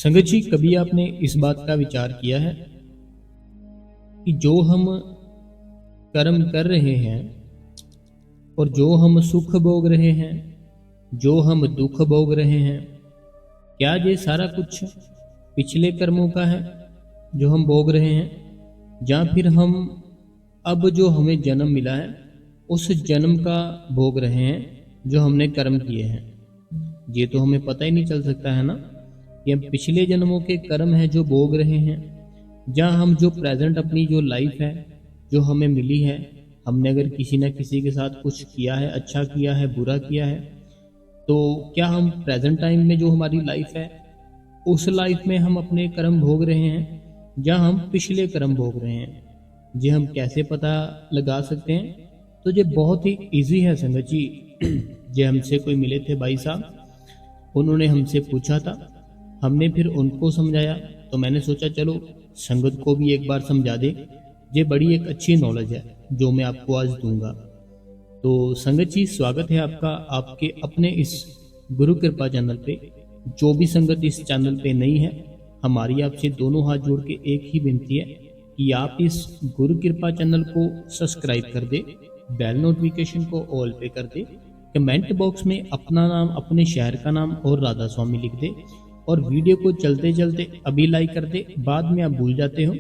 संगत जी, कभी आपने इस बात का विचार किया है कि जो हम कर्म कर रहे हैं और जो हम सुख भोग रहे हैं, जो हम दुख भोग रहे हैं, क्या ये सारा कुछ पिछले कर्मों का है जो हम भोग रहे हैं, या फिर हम अब जो हमें जन्म मिला है उस जन्म का भोग रहे हैं जो हमने कर्म किए हैं। ये तो हमें पता ही नहीं चल सकता है ना कि हम पिछले जन्मों के कर्म हैं जो भोग रहे हैं, या हम जो प्रेजेंट अपनी जो लाइफ है जो हमें मिली है, हमने अगर किसी न किसी के साथ कुछ किया है, अच्छा किया है, बुरा किया है, तो क्या हम प्रेजेंट टाइम में जो हमारी लाइफ है उस लाइफ में हम अपने कर्म भोग रहे हैं या हम पिछले कर्म भोग रहे हैं। ये हम कैसे पता लगा सकते हैं? तो ये बहुत ही इजी है संगत जी। ये हमसे कोई मिले थे भाई साहब, उन्होंने हमसे पूछा था, हमने फिर उनको समझाया, तो मैंने सोचा चलो संगत को भी एक बार समझा दे। ये बड़ी एक अच्छी नॉलेज है जो मैं आपको आज दूंगा। तो संगत जी, स्वागत है आपका आपके अपने इस गुरु कृपा चैनल पे। जो भी संगत इस चैनल पे नई है, हमारी आपसे दोनों हाथ जोड़ के एक ही विनती है कि आप इस गुरु कृपा चैनल को सब्सक्राइब कर दे, बेल नोटिफिकेशन को ऑल पे कर दे, कमेंट बॉक्स में अपना नाम, अपने शहर का नाम और राधा स्वामी लिख दे, और वीडियो को चलते चलते अभी लाइक कर दे, बाद में आप भूल जाते हो,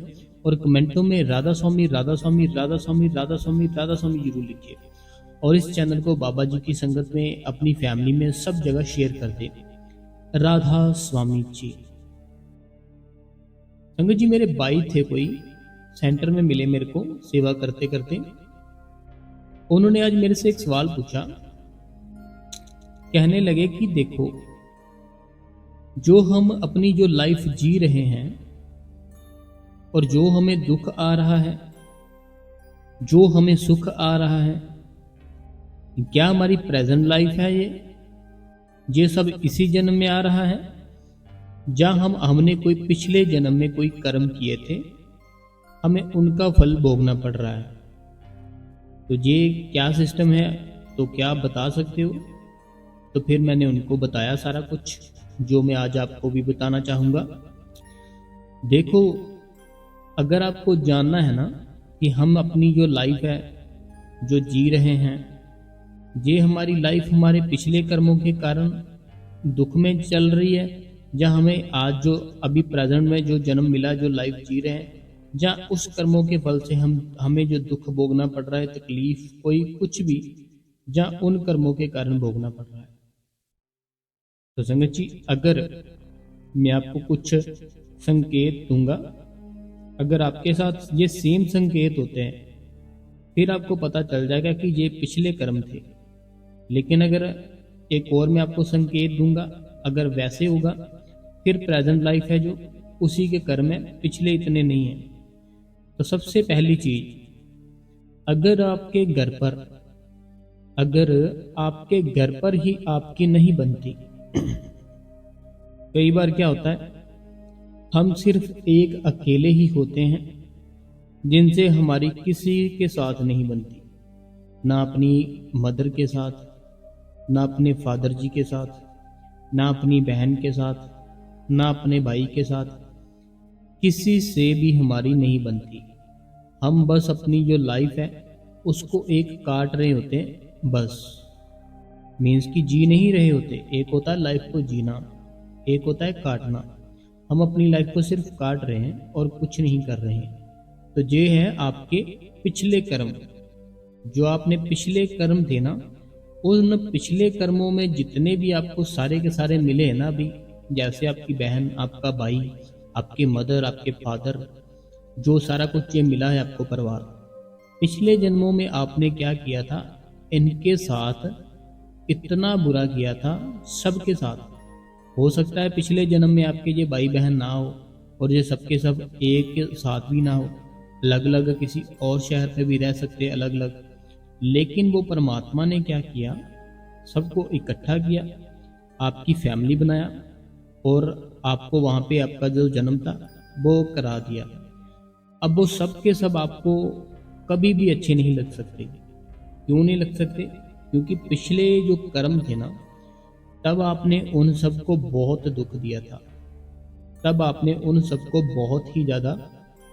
और कमेंटों में राधा स्वामी राधा स्वामी राधा स्वामी राधा स्वामी राधा स्वामी जरूर लिखिए। और इस चैनल को बाबा जी की संगत में, अपनी फैमिली में, सब जगह शेयर कर दे। राधा स्वामी जी। संगत जी, मेरे भाई थे कोई, सेंटर में मिले मेरे को सेवा करते करते। उन्होंने आज मेरे से एक सवाल पूछा। कहने लगे कि देखो, जो हम अपनी जो लाइफ जी रहे हैं और जो हमें दुख आ रहा है, जो हमें सुख आ रहा है, क्या हमारी प्रेजेंट लाइफ है ये सब इसी जन्म में आ रहा है, या हमने कोई पिछले जन्म में कोई कर्म किए थे, हमें उनका फल भोगना पड़ रहा है? तो ये क्या सिस्टम है, तो क्या आप बता सकते हो? तो फिर मैंने उनको बताया सारा कुछ जो मैं आज आपको भी बताना चाहूँगा। देखो, अगर आपको जानना है ना कि हम अपनी जो लाइफ है जो जी रहे हैं, ये हमारी लाइफ हमारे पिछले कर्मों के कारण दुख में चल रही है, या हमें आज जो अभी प्रेजेंट में जो जन्म मिला, जो लाइफ जी रहे हैं, या उस कर्मों के फल से हमें जो दुख भोगना पड़ रहा है, तकलीफ कोई कुछ भी, या उन कर्मों के कारण भोगना पड़ रहा है। तो संगत जी, अगर मैं आपको कुछ संकेत दूंगा, अगर आपके साथ ये सेम संकेत होते हैं, फिर आपको पता चल जाएगा कि ये पिछले कर्म थे। लेकिन अगर एक और मैं आपको संकेत दूंगा, अगर वैसे होगा, फिर प्रेजेंट लाइफ है जो उसी के कर्म है, पिछले इतने नहीं है। तो सबसे पहली चीज, अगर आपके घर पर ही आपकी नहीं बनती। कई बार क्या होता है, हम सिर्फ एक अकेले ही होते हैं जिनसे हमारी किसी के साथ नहीं बनती, ना अपनी मदर के साथ, ना अपने फादर जी के साथ, ना अपनी बहन के साथ, ना अपने भाई के साथ, किसी से भी हमारी नहीं बनती। हम बस अपनी जो लाइफ है उसको एक काट रहे होते हैं, बस मीन्स कि जी नहीं रहे होते। एक होता है लाइफ को जीना, एक होता है काटना। हम अपनी लाइफ को सिर्फ काट रहे हैं और कुछ नहीं कर रहे हैं। तो ये है आपके पिछले कर्म। जो आपने पिछले कर्म थे ना, उन पिछले कर्मों में जितने भी आपको सारे के सारे मिले हैं ना अभी, जैसे आपकी बहन, आपका भाई, आपके मदर, आपके फादर, जो सारा कुछ ये मिला है आपको परिवार, पिछले जन्मों में आपने क्या किया था, इनके साथ इतना बुरा किया था, सबके साथ। हो सकता है पिछले जन्म में आपके ये भाई बहन ना हो और ये सबके सब एक के साथ भी ना हो, अलग अलग किसी और शहर पे भी रह सकते अलग अलग। लेकिन वो परमात्मा ने क्या किया, सबको इकट्ठा किया, आपकी फैमिली बनाया, और आपको वहाँ पे आपका जो जन्म था वो करा दिया। अब वो सब के सब आपको कभी भी अच्छे नहीं लग सकते। क्यों नहीं लग सकते? क्योंकि पिछले जो कर्म थे ना, तब आपने उन सबको बहुत दुख दिया था। तब आपने उन सबको बहुत ही ज़्यादा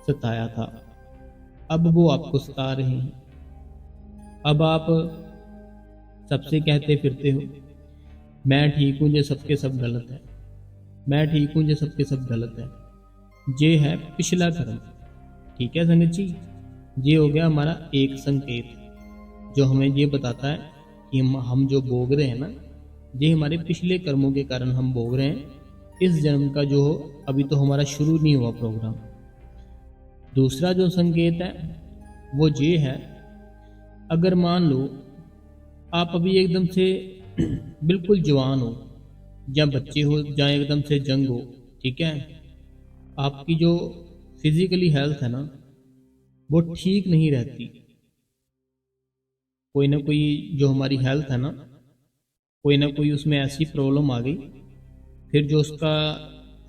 सताया था। अब वो आपको सता रहे हैं। अब आप सबसे कहते फिरते हो मैं ठीक हूँ, ये सबके सब गलत है। मैं ठीक हूँ, ये सबके सब गलत है। ये है पिछला कर्म। ठीक है संगत जी, ये हो गया हमारा एक संकेत जो हमें ये बताता है कि हम जो भोग रहे हैं ना, ये हमारे पिछले कर्मों के कारण हम भोग रहे हैं। इस जन्म का जो हो अभी तो हमारा शुरू नहीं हुआ प्रोग्राम। दूसरा जो संकेत है वो ये है, अगर मान लो आप अभी एकदम से बिल्कुल जवान हो या बच्चे हो या एकदम से जंग हो, ठीक है, आपकी जो फिजिकली हेल्थ है ना वो ठीक नहीं रहती। कोई ना कोई जो हमारी हेल्थ है ना, कोई ना कोई उसमें ऐसी प्रॉब्लम आ गई, फिर जो उसका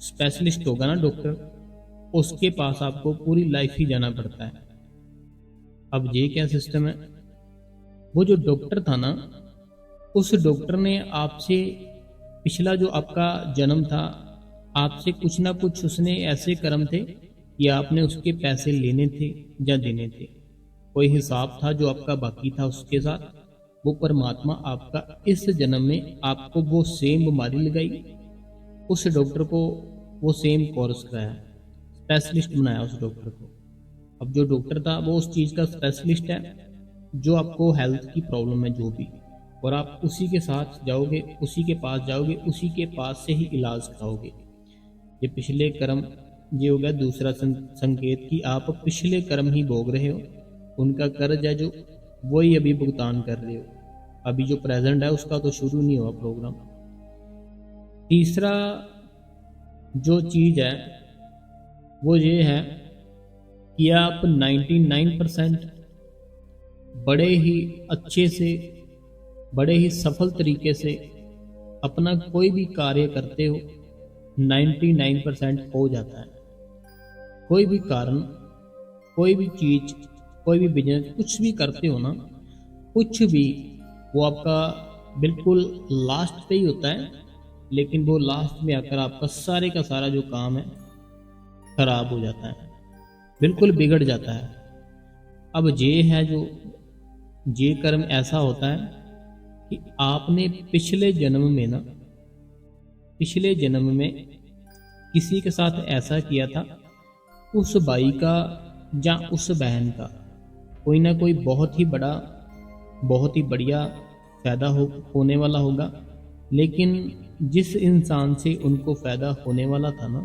स्पेशलिस्ट होगा ना डॉक्टर, उसके पास आपको पूरी लाइफ ही जाना पड़ता है। अब ये क्या सिस्टम है, वो जो डॉक्टर था ना, उस डॉक्टर ने आपसे पिछला जो आपका जन्म था, आपसे कुछ ना कुछ उसने ऐसे कर्म थे कि आपने उसके पैसे लेने थे या देने थे। कोई हिसाब था जो आपका बाकी था उसके साथ। वो परमात्मा आपका इस जन्म में आपको वो सेम बीमारी लगाई, उस डॉक्टर को वो सेम कोर्स कराया, स्पेशलिस्ट बनाया उस डॉक्टर को। अब जो डॉक्टर था वो उस चीज़ का स्पेशलिस्ट है, जो आपको हेल्थ की प्रॉब्लम है जो भी, और आप उसी के साथ जाओगे, उसी के पास जाओगे, उसी के पास से ही इलाज कराओगे। ये पिछले कर्म, ये हो गया दूसरा संकेत कि आप पिछले कर्म ही भोग रहे हो। उनका कर्ज है जो वही अभी भुगतान कर रहे हो। अभी जो प्रेजेंट है उसका तो शुरू नहीं हुआ प्रोग्राम। तीसरा जो चीज़ है वो ये है कि आप 99% बड़े ही अच्छे से, बड़े ही सफल तरीके से अपना कोई भी कार्य करते हो, 99% हो जाता है। कोई भी कारण, कोई भी चीज, कोई भी बिजनेस, कुछ भी करते हो ना, कुछ भी, वो आपका बिल्कुल लास्ट पे ही होता है, लेकिन वो लास्ट में आकर आपका सारे का सारा जो काम है खराब हो जाता है, बिल्कुल बिगड़ जाता है। अब ये है जो ये कर्म ऐसा होता है कि आपने पिछले जन्म में ना, पिछले जन्म में किसी के साथ ऐसा किया था, उस भाई का या उस बहन का कोई ना कोई बहुत ही बड़ा, बहुत ही बढ़िया फायदा होने वाला होगा। लेकिन जिस इंसान से उनको फायदा होने वाला था ना,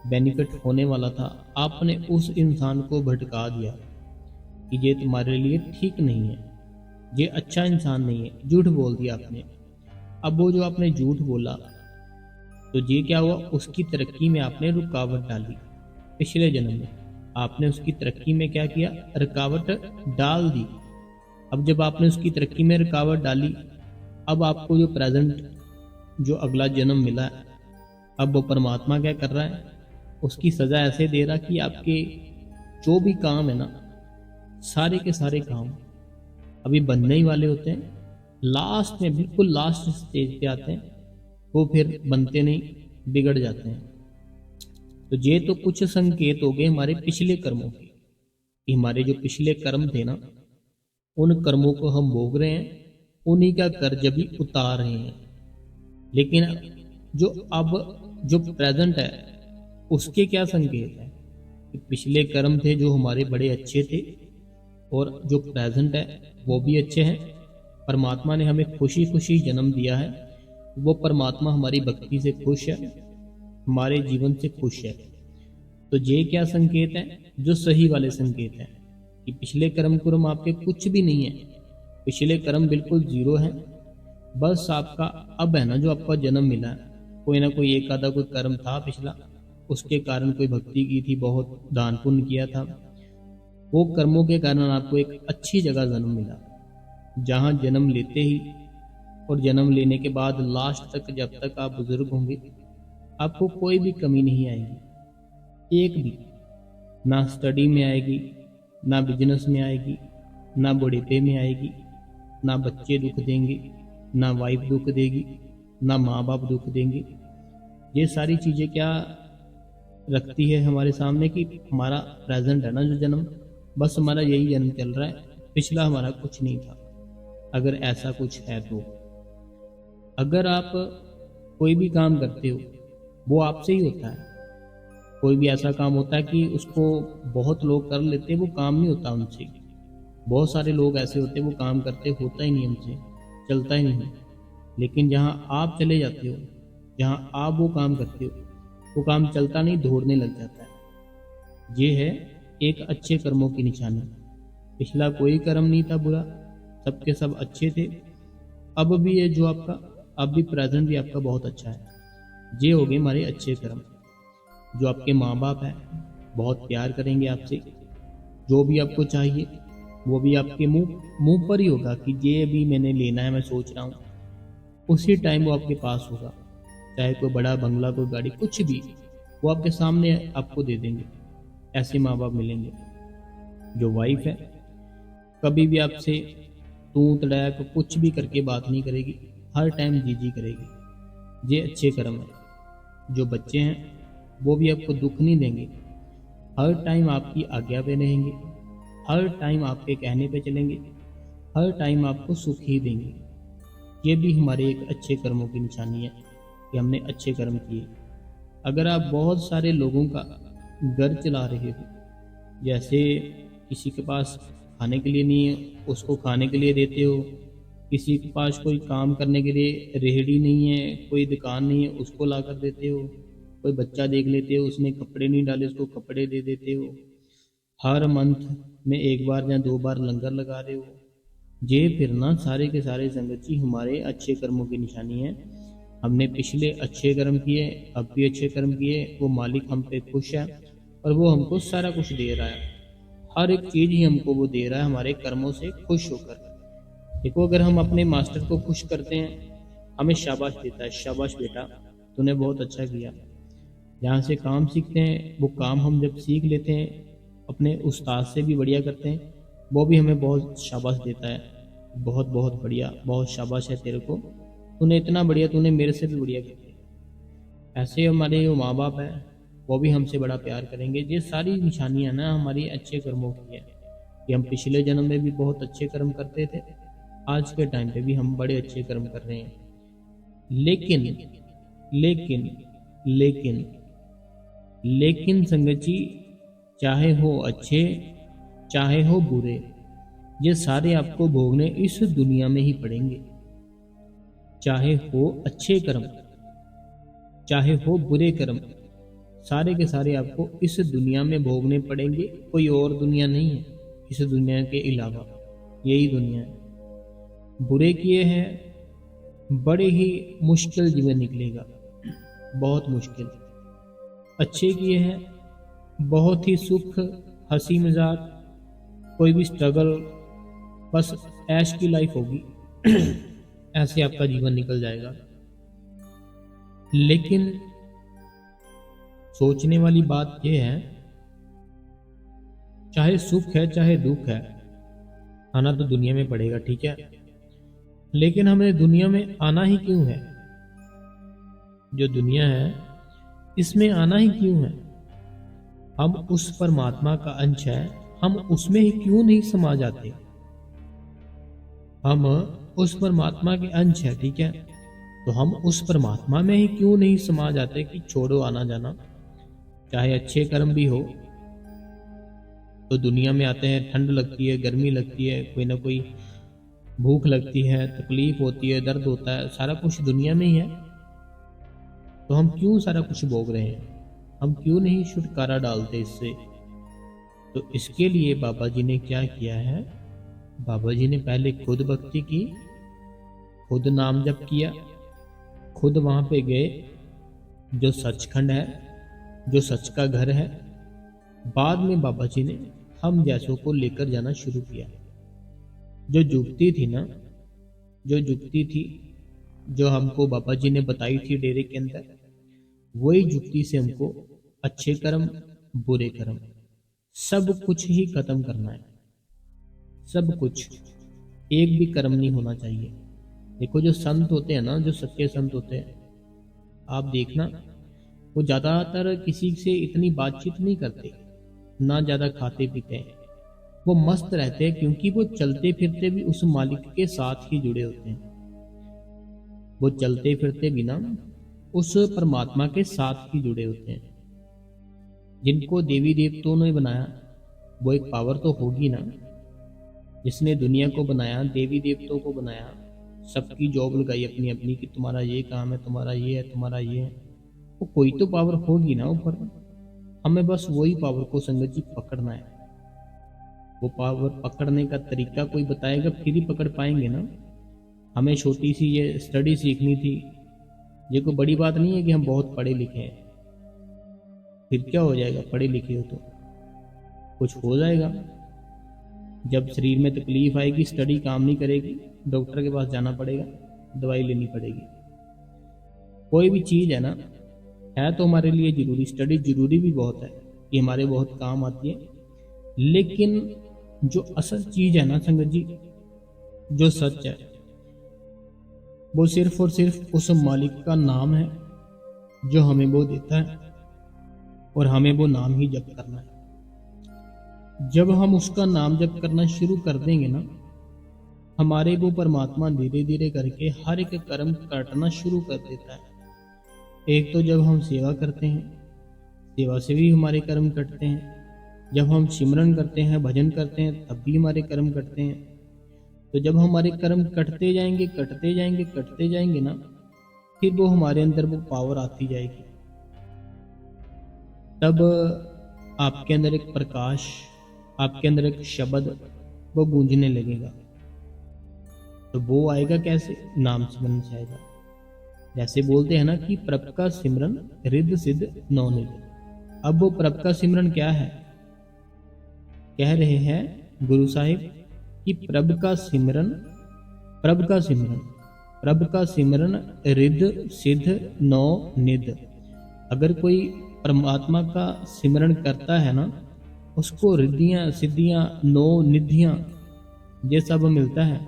बेनिफिट होने वाला था, आपने उस इंसान को भटका दिया कि ये तुम्हारे लिए ठीक नहीं है, ये अच्छा इंसान नहीं है, झूठ बोल दिया आपने। अब वो जो आपने झूठ बोला, तो ये क्या हुआ, उसकी तरक्की में आपने रुकावट डाली। पिछले जन्म में आपने उसकी तरक्की में क्या किया, रुकावट डाल दी। अब जब आपने उसकी तरक्की में रुकावट डाली, अब आपको जो प्रेजेंट, जो अगला जन्म मिला है, अब वो परमात्मा क्या कर रहा है, उसकी सज़ा ऐसे दे रहा कि आपके जो भी काम है ना, सारे के सारे काम अभी बनने ही वाले होते हैं, लास्ट में, बिल्कुल लास्ट स्टेज पे आते हैं, वो फिर बनते नहीं, बिगड़ जाते हैं। तो ये तो कुछ संकेत हो गए हमारे पिछले कर्मों के, कि हमारे जो पिछले कर्म थे ना, उन कर्मों को हम भोग रहे हैं, उन्हीं का कर्ज भी उतार रहे हैं। लेकिन जो अब जो प्रेजेंट है उसके क्या संकेत है, कि पिछले कर्म थे जो हमारे बड़े अच्छे थे, और जो प्रेजेंट है वो भी अच्छे हैं। परमात्मा ने हमें खुशी खुशी जन्म दिया है, वो परमात्मा हमारी भक्ति से खुश है, हमारे जीवन से खुश है। तो ये क्या संकेत है, जो सही वाले संकेत हैं, कि पिछले कर्म कुर्म आपके कुछ भी नहीं है, पिछले कर्म बिल्कुल जीरो है। बस आपका अब है ना, जो आपका जन्म मिला है, कोई ना कोई एक आधा कोई कर्म था पिछला, उसके कारण कोई भक्ति की थी, बहुत दान पुण्य किया था, वो कर्मों के कारण आपको एक अच्छी जगह जन्म मिला, जहाँ जन्म लेते ही और जन्म लेने के बाद लास्ट तक, जब तक आप बुजुर्ग होंगे, आपको कोई भी कमी नहीं आएगी, एक भी, ना स्टडी में आएगी, ना बिजनेस में आएगी, ना बुढ़ापे में आएगी, ना बच्चे दुख देंगे, ना वाइफ दुख देगी, ना माँ बाप दुख देंगे। ये सारी चीज़ें क्या रखती है हमारे सामने कि हमारा प्रेजेंट है ना जो जन्म, बस हमारा यही जन्म चल रहा है, पिछला हमारा कुछ नहीं था। अगर ऐसा कुछ है तो अगर आप कोई भी काम करते हो वो आपसे ही होता है। कोई भी ऐसा काम होता है कि उसको बहुत लोग कर लेते हैं, वो काम नहीं होता उनसे। बहुत सारे लोग ऐसे होते हैं वो काम करते होता ही नहीं उनसे, चलता ही नहीं। लेकिन जहाँ आप चले जाते हो, जहाँ आप वो काम करते हो, वो काम चलता नहीं, दौड़ने लग जाता है। ये है एक अच्छे कर्मों की निशानी। पिछला कोई कर्म नहीं था बुरा, सबके सब अच्छे थे। अब भी ये जो आपका, अब भी प्रेजेंट भी आपका बहुत अच्छा है। ये हो गए हमारे अच्छे कर्म। जो आपके माँ बाप हैं बहुत प्यार करेंगे आपसे, जो भी आपको चाहिए वो भी आपके मुंह मुंह पर ही होगा कि ये भी मैंने लेना है, मैं सोच रहा हूँ, उसी टाइम वो आपके पास होगा। चाहे कोई बड़ा बंगला, कोई गाड़ी, कुछ भी, वो आपके सामने आपको दे देंगे। ऐसे माँ बाप मिलेंगे। जो वाइफ है कभी भी आपसे तू तड़ाक कुछ भी करके बात नहीं करेगी, हर टाइम जी जी करेगी। ये अच्छे कर्म है। जो बच्चे हैं वो भी आपको दुख नहीं देंगे, हर टाइम आपकी आज्ञा पे रहेंगे, हर टाइम आपके कहने पे चलेंगे, हर टाइम आपको सुख ही देंगे। ये भी हमारे एक अच्छे कर्मों की निशानी है कि हमने अच्छे कर्म किए। अगर आप बहुत सारे लोगों का घर चला रहे हो, जैसे किसी के पास खाने के लिए नहीं है उसको खाने के लिए देते हो, किसी के पास कोई काम करने के लिए रेहड़ी नहीं है, कोई दुकान नहीं है, उसको ला कर देते हो, कोई बच्चा देख लेते हो उसने कपड़े नहीं डाले, उसको कपड़े दे देते हो, हर मंथ में एक बार या दो बार लंगर लगा रहे हो। ये फिर ना सारे के सारे संगत जी हमारे अच्छे कर्मों की निशानी है। हमने पिछले अच्छे कर्म किए, अब भी अच्छे कर्म किए, वो मालिक हम पे खुश है और वो हमको सारा कुछ दे रहा है। हर एक चीज ही हमको वो दे रहा है हमारे कर्मों से खुश होकर। देखो, अगर हम अपने मास्टर को खुश करते हैं, हमें शाबाश देता है, शाबाश बेटा तूने बहुत अच्छा किया। जहाँ से काम सीखते हैं वो काम हम जब सीख लेते हैं, अपने उस्ताद से भी बढ़िया करते हैं, वो भी हमें बहुत शाबाश देता है, बहुत बहुत बढ़िया, बहुत शाबाश है तेरे को, तूने इतना बढ़िया, तूने मेरे से भी बढ़िया किया। ऐसे हमारे जो माँ बाप हैं वो भी हमसे बड़ा प्यार करेंगे। ये सारी निशानियाँ ना हमारी अच्छे कर्मों की है कि हम पिछले जन्म में भी बहुत अच्छे कर्म करते थे, आज के टाइम पे भी हम बड़े अच्छे कर्म कर रहे हैं। लेकिन लेकिन लेकिन लेकिन संगत जी, चाहे हो अच्छे चाहे हो बुरे, ये सारे आपको भोगने इस दुनिया में ही पड़ेंगे। चाहे हो अच्छे कर्म चाहे हो बुरे कर्म, सारे के सारे आपको इस दुनिया में भोगने पड़ेंगे। कोई और दुनिया नहीं है इस दुनिया के अलावा, यही दुनिया है। बुरे किए हैं बड़े ही मुश्किल जीवन निकलेगा, बहुत मुश्किल। अच्छे किए हैं बहुत ही सुख, हंसी मजाक, कोई भी स्ट्रगल, बस ऐश की लाइफ होगी। ऐसे आपका जीवन निकल जाएगा। लेकिन सोचने वाली बात यह है, चाहे सुख है चाहे दुख है, आना तो दुनिया में पड़ेगा, ठीक है। लेकिन हमें दुनिया में आना ही क्यों है? जो दुनिया है इसमें आना ही क्यों है? हम उस परमात्मा का अंश है, हम उसमें ही क्यों नहीं समा जाते? हम उस परमात्मा के अंश है, ठीक है, तो हम उस परमात्मा में ही क्यों नहीं समा जाते कि छोड़ो आना जाना। चाहे अच्छे कर्म भी हो तो दुनिया में आते हैं, ठंड लगती है, गर्मी लगती है, कोई ना कोई भूख लगती है, तकलीफ होती है, दर्द होता है, सारा कुछ दुनिया में ही है। तो हम क्यों सारा कुछ भोग रहे हैं? हम क्यों नहीं छुटकारा डालते इससे? तो इसके लिए बाबा जी ने क्या किया है, बाबा जी ने पहले खुद भक्ति की, खुद नाम जप किया, खुद वहां पे गए जो सचखंड है, जो सच का घर है। बाद में बाबा जी ने हम जैसों को लेकर जाना शुरू किया। जो जुगती थी ना, जो जुगती थी, जो हमको बाबा जी ने बताई थी डेरे के अंदर, वही जुगती से हमको अच्छे कर्म बुरे कर्म सब कुछ ही खत्म करना है। सब कुछ, एक भी कर्म नहीं होना चाहिए। देखो, जो संत होते हैं ना, जो सच्चे संत होते हैं, आप देखना वो ज़्यादातर किसी से इतनी बातचीत नहीं करते, ना ज़्यादा खाते पीते हैं। वो मस्त रहते हैं क्योंकि वो चलते फिरते भी उस मालिक के साथ ही जुड़े होते हैं। वो चलते फिरते भी ना उस परमात्मा के साथ ही जुड़े होते हैं। जिनको देवी देवताओं ने बनाया, वो एक पावर तो होगी ना। जिसने दुनिया को बनाया, देवी देवताओं को बनाया, सबकी जॉब लगाई अपनी अपनी कि तुम्हारा ये काम है, तुम्हारा ये है, तुम्हारा ये है, वो कोई तो पावर होगी ना ऊपर। हमें बस वही पावर को संगत जी पकड़ना है। वो पावर पकड़ने का तरीका कोई बताएगा फिर ही पकड़ पाएंगे ना। हमें छोटी सी ये स्टडी सीखनी थी। ये कोई बड़ी बात नहीं है कि हम बहुत पढ़े लिखे हैं। फिर क्या हो जाएगा, पढ़े लिखे हो तो कुछ हो जाएगा। जब शरीर में तकलीफ आएगी, स्टडी काम नहीं करेगी, डॉक्टर के पास जाना पड़ेगा, दवाई लेनी पड़ेगी। कोई भी चीज़ है ना, है तो हमारे लिए जरूरी, स्टडी जरूरी भी बहुत है कि हमारे बहुत काम आती है। लेकिन जो असल चीज़ है ना संगत जी, जो सच है, वो सिर्फ और सिर्फ उस मालिक का नाम है जो हमें वो देता है, और हमें वो नाम ही जप करना है। जब हम उसका नाम जप करना शुरू कर देंगे ना, हमारे वो परमात्मा धीरे धीरे करके हर एक कर्म काटना शुरू कर देता है। एक तो जब हम सेवा करते हैं, सेवा से भी हमारे कर्म कटते हैं। जब हम सिमरन करते हैं, भजन करते हैं, तब भी हमारे कर्म कटते हैं। तो जब हमारे कर्म कटते जाएंगे, कटते जाएंगे, कटते जाएंगे ना, फिर वो हमारे अंदर वो पावर आती जाएगी। तब आपके अंदर एक प्रकाश, आपके अंदर एक शब्द वो गूंजने लगेगा। तो वो आएगा कैसे? नाम सिमरन से आएगा। जैसे बोलते हैं ना कि प्रभ का सिमरन रिद्ध सिद्ध नवनिध। अब वो प्रभ का सिमरन क्या है? कह रहे हैं गुरु साहिब कि प्रभ का सिमरन, प्रभ का सिमरन, प्रभ का सिमरन रिद्ध सिद्ध नवनिध। अगर कोई परमात्मा का सिमरन करता है ना, उसको रिद्धियां सिद्धियां नौ निधियां ये सब मिलता है।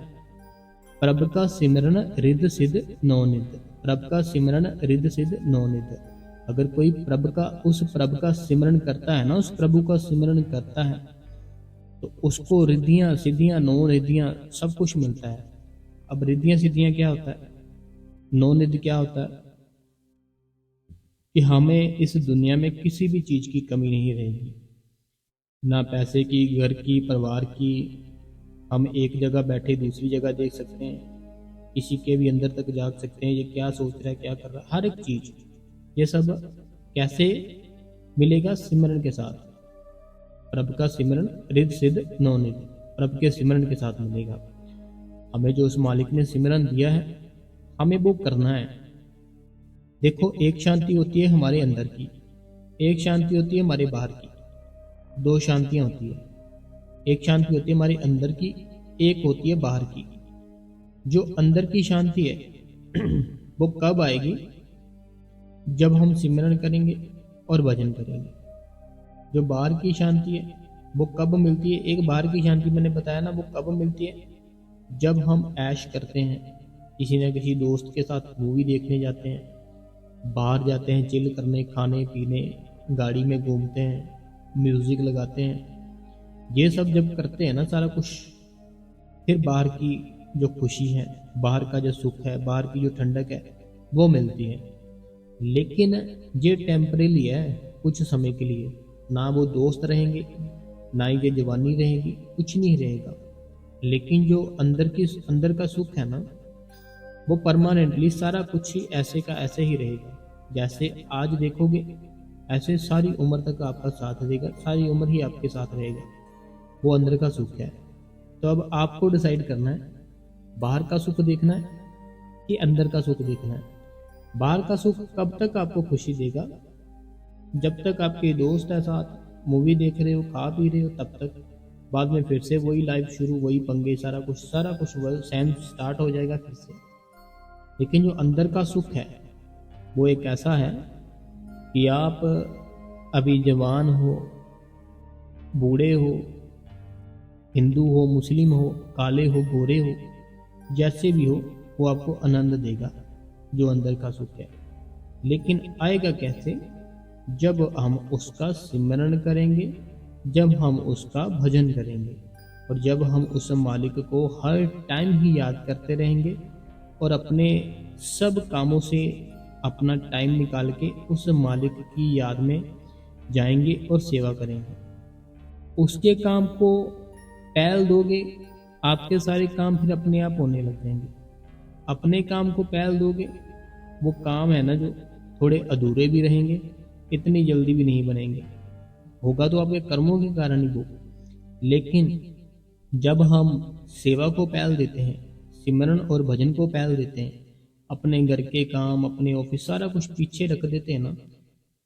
प्रभ का सिमरन रिद्ध सिद्ध नवनिध, प्रभ का सिमरन रिद्ध सिद्ध नवनिध। अगर कोई प्रभ का, उस प्रभ का सिमरन करता है ना, उस प्रभु का सिमरन करता है, तो उसको रिद्धियां सिद्धियां नौ रिद्धियां सब कुछ मिलता है। अब रिद्धियां सिद्धियां क्या होता है, नवनिध क्या होता है? कि हमें इस दुनिया में किसी भी चीज की कमी नहीं रहेगी, ना पैसे की, घर की, परिवार की। हम एक जगह बैठे दूसरी जगह देख सकते हैं, किसी के भी अंदर तक जाग सकते हैं, ये क्या सोच रहा है, क्या कर रहा है, हर एक चीज। ये सब कैसे मिलेगा? सिमरन के साथ। प्रभ का सिमरन रिद्ध सिद्ध नवनिध, प्रभ के सिमरन के साथ मिलेगा। हमें जो उस मालिक ने सिमरन दिया है, हमें वो करना है। देखो, एक शांति होती है हमारे अंदर की, एक शांति होती है हमारे बाहर की। दो शांतियां होती है। एक शांति होती है हमारे अंदर की, एक होती है बाहर की। जो अंदर की शांति है वो कब आएगी? जब हम सिमरन करेंगे और भजन करेंगे। जो बाहर की शांति है वो कब मिलती है? एक बाहर की शांति मैंने बताया ना, वो कब मिलती है? जब हम ऐश करते हैं, किसी न किसी दोस्त के साथ मूवी देखने जाते हैं, बाहर जाते हैं चिल करने, खाने पीने, गाड़ी में घूमते हैं, म्यूजिक लगाते हैं। ये सब जब करते हैं ना सारा कुछ, फिर बाहर की जो खुशी है, बाहर का जो सुख है, बाहर की जो ठंडक है, वो मिलती है। लेकिन ये टेम्परेरी है, कुछ समय के लिए। ना वो दोस्त रहेंगे, ना ही ये जवानी रहेगी, कुछ नहीं रहेगा। लेकिन जो अंदर का सुख है ना, वो परमानेंटली सारा कुछ ही ऐसे का ऐसे ही रहेगा। जैसे आज देखोगे, ऐसे सारी उम्र तक आपका साथ देगा, सारी उम्र ही आपके साथ रहेगा। वो अंदर का सुख है। तो अब आपको डिसाइड करना है, बाहर का सुख देखना है कि अंदर का सुख देखना है। बाहर का सुख कब तक आपको खुशी देगा? जब तक आपके दोस्त है साथ, मूवी देख रहे हो, खा पी रहे हो, तब तक। बाद में फिर से वही लाइफ शुरू, वही पंगे, सारा कुछ वही सेम स्टार्ट हो जाएगा फिर से। लेकिन जो अंदर का सुख है वो एक ऐसा है कि आप अभी जवान हो, बूढ़े हो, हिंदू हो, मुस्लिम हो, काले हो, गोरे हो, जैसे भी हो, वो आपको आनंद देगा, जो अंदर का सुख है। लेकिन आएगा कैसे? जब हम उसका सिमरन करेंगे, जब हम उसका भजन करेंगे और जब हम उस मालिक को हर टाइम ही याद करते रहेंगे और अपने सब कामों से अपना टाइम निकाल के उस मालिक की याद में जाएंगे और सेवा करेंगे। उसके काम को पहल दोगे, आपके सारे काम फिर अपने आप होने लग जाएंगे। अपने काम को पहल दोगे, वो काम है ना जो थोड़े अधूरे भी रहेंगे, इतनी जल्दी भी नहीं बनेंगे। होगा तो आपके कर्मों के कारण ही वो। लेकिन जब हम सेवा को पहल देते हैं, सिमरन और भजन को पहल देते हैं, अपने घर के काम, अपने ऑफिस, सारा कुछ पीछे रख देते हैं ना,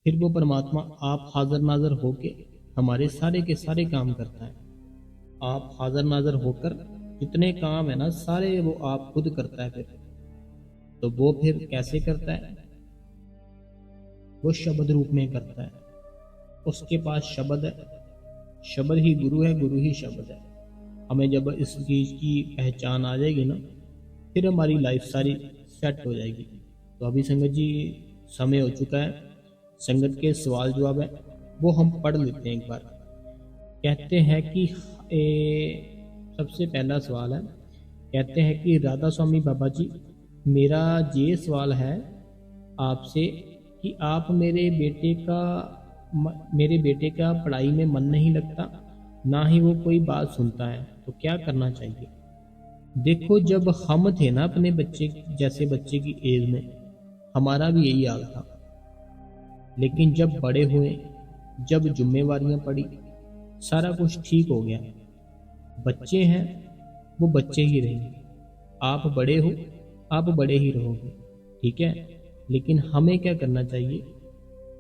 फिर वो परमात्मा आप हाजिर नाजर होके हमारे सारे के सारे काम करता है। आप हाजिर नाजर होकर जितने काम है ना सारे वो आप खुद करता है। फिर तो वो फिर कैसे करता है? वो शब्द रूप में करता है। उसके पास शब्द है, शब्द ही गुरु है, गुरु ही शब्द है। हमें जब इस चीज़ की पहचान आ जाएगी ना, फिर हमारी लाइफ सारी सेट हो जाएगी। तो अभी संगत जी समय हो चुका है, संगत के सवाल जवाब है वो हम पढ़ लेते हैं एक बार। कहते हैं कि सबसे पहला सवाल है, कहते हैं कि राधा स्वामी बाबा जी, मेरा ये सवाल है आपसे कि आप मेरे बेटे का पढ़ाई में मन नहीं लगता, ना ही वो कोई बात सुनता है, तो क्या करना चाहिए? देखो, जब हम थे ना अपने बच्चे जैसे बच्चे की एज में, हमारा भी यही हाल था। लेकिन जब बड़े हुए, जब जिम्मेवारियां पड़ी, सारा कुछ ठीक हो गया। बच्चे हैं वो बच्चे ही रहेंगे, आप बड़े हो आप बड़े ही रहोगे, ठीक है। लेकिन हमें क्या करना चाहिए?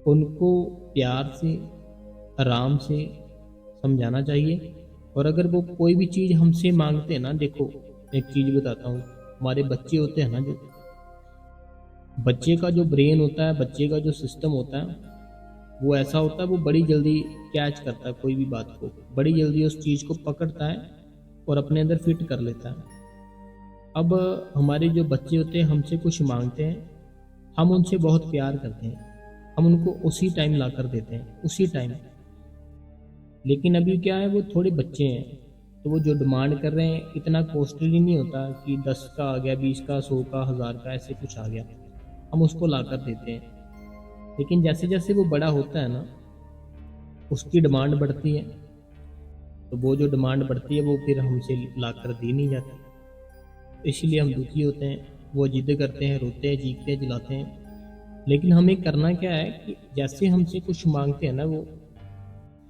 उनको प्यार से, आराम से समझाना चाहिए। और अगर वो कोई भी चीज़ हमसे मांगते हैं ना, देखो एक चीज़ बताता हूँ, हमारे बच्चे होते हैं ना, जो बच्चे का जो ब्रेन होता है, बच्चे का जो सिस्टम होता है, वो ऐसा होता है, वो बड़ी जल्दी कैच करता है कोई भी बात को, बड़ी जल्दी उस चीज़ को पकड़ता है और अपने अंदर फिट कर लेता है। अब हमारे जो बच्चे होते हैं हमसे कुछ मांगते हैं, हम उनसे बहुत प्यार करते हैं, हम उनको उसी टाइम ला कर देते हैं, उसी टाइम। लेकिन अभी क्या है, वो थोड़े बच्चे हैं, तो वो जो डिमांड कर रहे हैं इतना कॉस्टली नहीं होता कि 10 का आ गया, 20 का, 100 का, 1000 का, ऐसे कुछ आ गया, हम उसको ला कर देते हैं। लेकिन जैसे जैसे वो बड़ा होता है ना, उसकी डिमांड बढ़ती है, तो वो जो डिमांड बढ़ती है वो फिर हमसे ला कर दी नहीं जाती, इसलिए हम दुखी होते हैं, वो जिद करते हैं, रोते हैं, चीखते हैं, चिल्लाते हैं। लेकिन हमें करना क्या है कि जैसे हमसे कुछ मांगते हैं ना, वो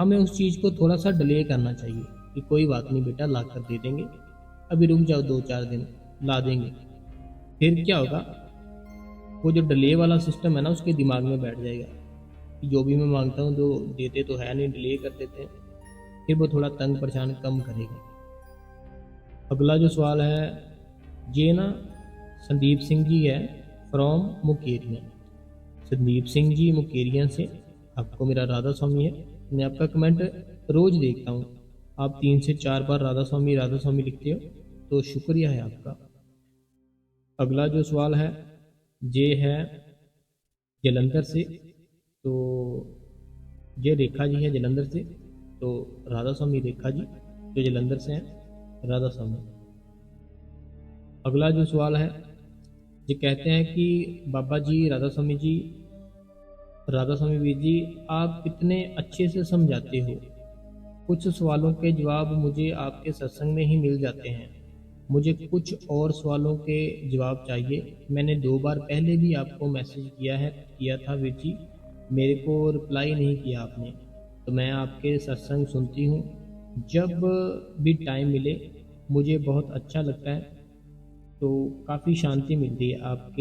हमें उस चीज़ को थोड़ा सा डिले करना चाहिए कि कोई बात नहीं बेटा, ला कर दे देंगे, अभी रुक जाओ 2-4 दिन, ला देंगे। फिर क्या होगा, वो जो डिले वाला सिस्टम है ना उसके दिमाग में बैठ जाएगा कि जो भी मैं मांगता हूँ तो देते तो है नहीं, डिले कर देते हैं। फिर वो थोड़ा तंग परेशान कम करेगा। अगला जो सवाल है ये ना संदीप सिंह जी है, फ्रॉम मुकेरिया। संदीप सिंह जी मुकेरिया से, आपको मेरा राधा स्वामी है। मैं आपका कमेंट रोज़ देखता हूँ, आप 3 से 4 बार राधा स्वामी लिखते हो, तो शुक्रिया है आपका। अगला जो सवाल है ये है जलंधर से, तो ये रेखा जी है जलंधर से, तो राधा स्वामी रेखा जी जो जलंधर से हैं, राधा स्वामी। अगला जो सवाल है ये कहते हैं कि बाबा जी, राधा स्वामी वीर जी, आप कितने अच्छे से समझाते हो, कुछ सवालों के जवाब मुझे आपके सत्संग में ही मिल जाते हैं, मुझे कुछ और सवालों के जवाब चाहिए। मैंने 2 बार पहले भी आपको मैसेज किया था वीर जी, मेरे को रिप्लाई नहीं किया आपने। तो मैं आपके सत्संग सुनती हूँ, जब भी टाइम मिले मुझे बहुत अच्छा लगता है, तो काफ़ी शांति मिलती है आप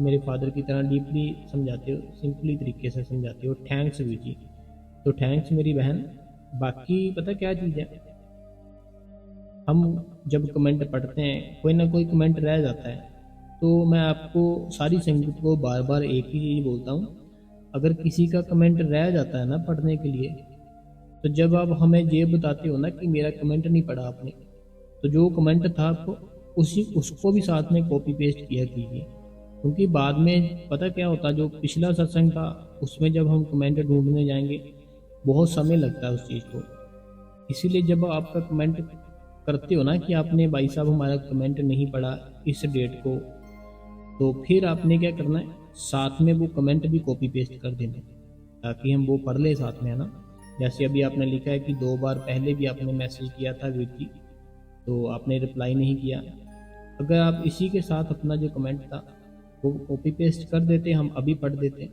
मेरे फादर की तरह डीपली समझाते हो, सिंपली तरीके से समझाते हो। थैंक्स वीर जी। तो थैंक्स मेरी बहन। बाकी पता क्या चीज़ है, हम जब कमेंट पढ़ते हैं, कोई ना कोई कमेंट रह जाता है, तो मैं आपको सारी संगत को बार बार एक ही चीज़ बोलता हूँ, अगर किसी का कमेंट रह जाता है ना पढ़ने के लिए, तो जब आप हमें ये बताते हो ना कि मेरा कमेंट नहीं पढ़ा आपने, तो जो कमेंट था आपको उसको भी साथ में कॉपी पेस्ट किया कीजिए, क्योंकि बाद में पता क्या होता, जो पिछला सत्संग था उसमें जब हम कमेंट ढूंढने जाएंगे बहुत समय लगता है उस चीज़ को। इसीलिए जब आपका कमेंट करते हो ना कि आपने भाई साहब हमारा कमेंट नहीं पढ़ा इस डेट को, तो फिर आपने क्या करना है, साथ में वो कमेंट भी कॉपी पेस्ट कर देना है, ताकि हम वो पढ़ ले साथ में, है ना। जैसे अभी आपने लिखा है कि 2 बार पहले भी आपने मैसेज किया था वीर जी, तो आपने रिप्लाई नहीं किया। अगर आप इसी के साथ अपना जो कमेंट था वो कॉपी पेस्ट कर देते, हम अभी पढ़ देते।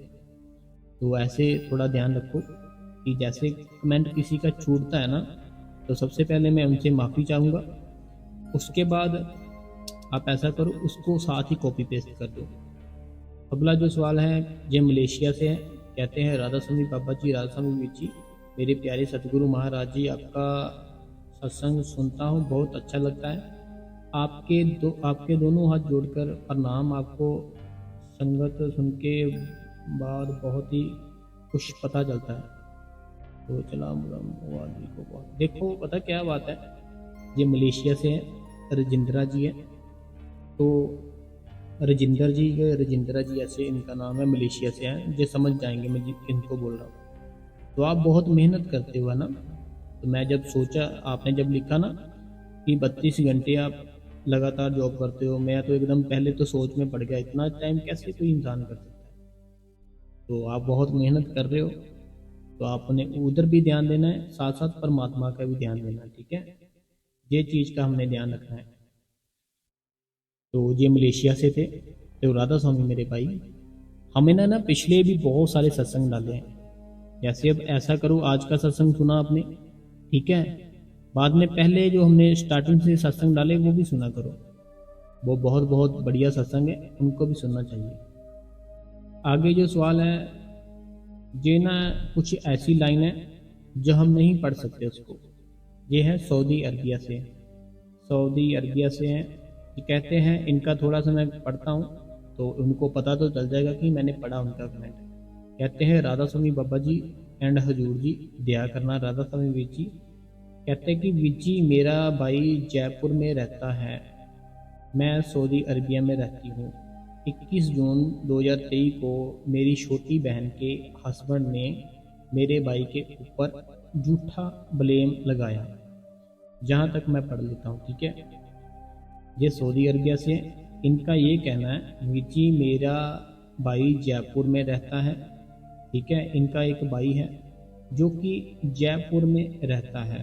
तो ऐसे थोड़ा ध्यान रखो कि जैसे कमेंट किसी का छूटता है ना, तो सबसे पहले मैं उनसे माफ़ी चाहूँगा, उसके बाद आप ऐसा करो उसको साथ ही कॉपी पेस्ट कर दो। अगला जो सवाल है ये मलेशिया से है। कहते हैं राधा स्वामी बाबा जी, राधा स्वामी वीर जी, मेरे प्यारे सतगुरु महाराज जी, आपका सत्संग सुनता हूँ, बहुत अच्छा लगता है। आपके दोनों हाथ जोड़कर प्रणाम आपको। संगत सुन के बाद बहुत ही कुछ पता चलता है। तो चला वादी को बहुत देखो, पता क्या बात है, ये मलेशिया से है, रजिंद्रा जी है। तो रजिंद्रा जी ऐसे इनका नाम है, मलेशिया से हैं, ये समझ जाएंगे मैं इनको बोल रहा हूँ। तो आप बहुत मेहनत करते हो, है ना। तो मैं जब सोचा, आपने जब लिखा ना कि 32 घंटे आप लगातार जॉब करते हो, मैं तो एकदम पहले तो सोच में पड़ गया, इतना टाइम कैसे कोई इंसान कर सकता है। तो आप बहुत मेहनत कर रहे हो, तो आपने उधर भी ध्यान देना है, साथ साथ परमात्मा का भी ध्यान देना है, ठीक है। ये चीज़ का हमने ध्यान रखना है। तो ये मलेशिया से थे। तो राधा स्वामी मेरे भाई, हमें ना पिछले भी बहुत सारे सत्संग डाले हैं। जैसे अब ऐसा करो, आज का सत्संग सुना आपने, ठीक है, बाद में पहले जो हमने स्टार्टिंग से सत्संग डाले वो भी सुना करो। वो बहुत बहुत बढ़िया सत्संग है, उनको भी सुनना चाहिए। आगे जो सवाल है, ये ना कुछ ऐसी लाइन है जो हम नहीं पढ़ सकते उसको। ये है सऊदी अरबिया से, सऊदी अरबिया से हैं। ये कहते हैं, इनका थोड़ा सा मैं पढ़ता हूँ तो उनको पता तो चल जाएगा कि मैंने पढ़ा उनका कमेंट। कहते हैं राधा स्वामी बाबा जी एंड हजूर जी, दया करना राधा स्वामी वीर जी। कहते हैं कि वीर जी, मेरा भाई जयपुर में रहता है, मैं सऊदी अरबिया में रहती हूँ। 21 जून 2023 को मेरी छोटी बहन के हस्बैंड ने मेरे भाई के ऊपर झूठा ब्लेम लगाया। जहाँ तक मैं पढ़ लेता हूँ, ठीक है। ये सऊदी अरबिया से, इनका ये कहना है, वीर जी मेरा भाई जयपुर में रहता है, ठीक है। इनका एक भाई है जो कि जयपुर में रहता है,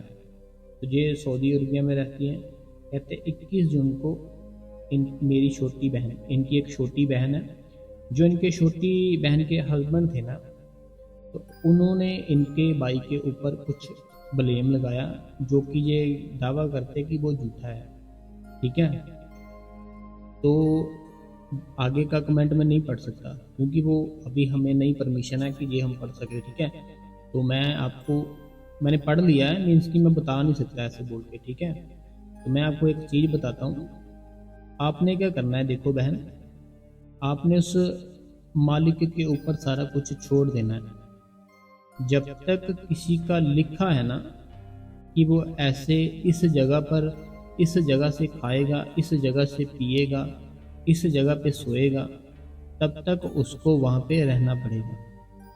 तो ये सऊदी अरबिया में रहती हैं। कहते 21 जून को मेरी छोटी बहन, इनकी एक छोटी बहन है, जो इनके छोटी बहन के हस्बैंड थे ना, तो उन्होंने इनके भाई के ऊपर कुछ ब्लेम लगाया, जो कि ये दावा करते कि वो झूठा है, ठीक है। तो आगे का कमेंट मैं नहीं पढ़ सकता, क्योंकि वो अभी हमें नहीं परमिशन है कि ये हम पढ़ सके, ठीक है। तो मैंने पढ़ लिया है, मीन्स कि मैं बता नहीं सकता ऐसे बोल के, ठीक है। तो मैं आपको एक चीज़ बताता हूँ, आपने क्या करना है, देखो बहन, आपने उस मालिक के ऊपर सारा कुछ छोड़ देना है। जब तक किसी का लिखा है ना कि वो ऐसे इस जगह पर, इस जगह से खाएगा, इस जगह से पिएगा, इस जगह पे सोएगा, तब तक उसको वहाँ पे रहना पड़ेगा,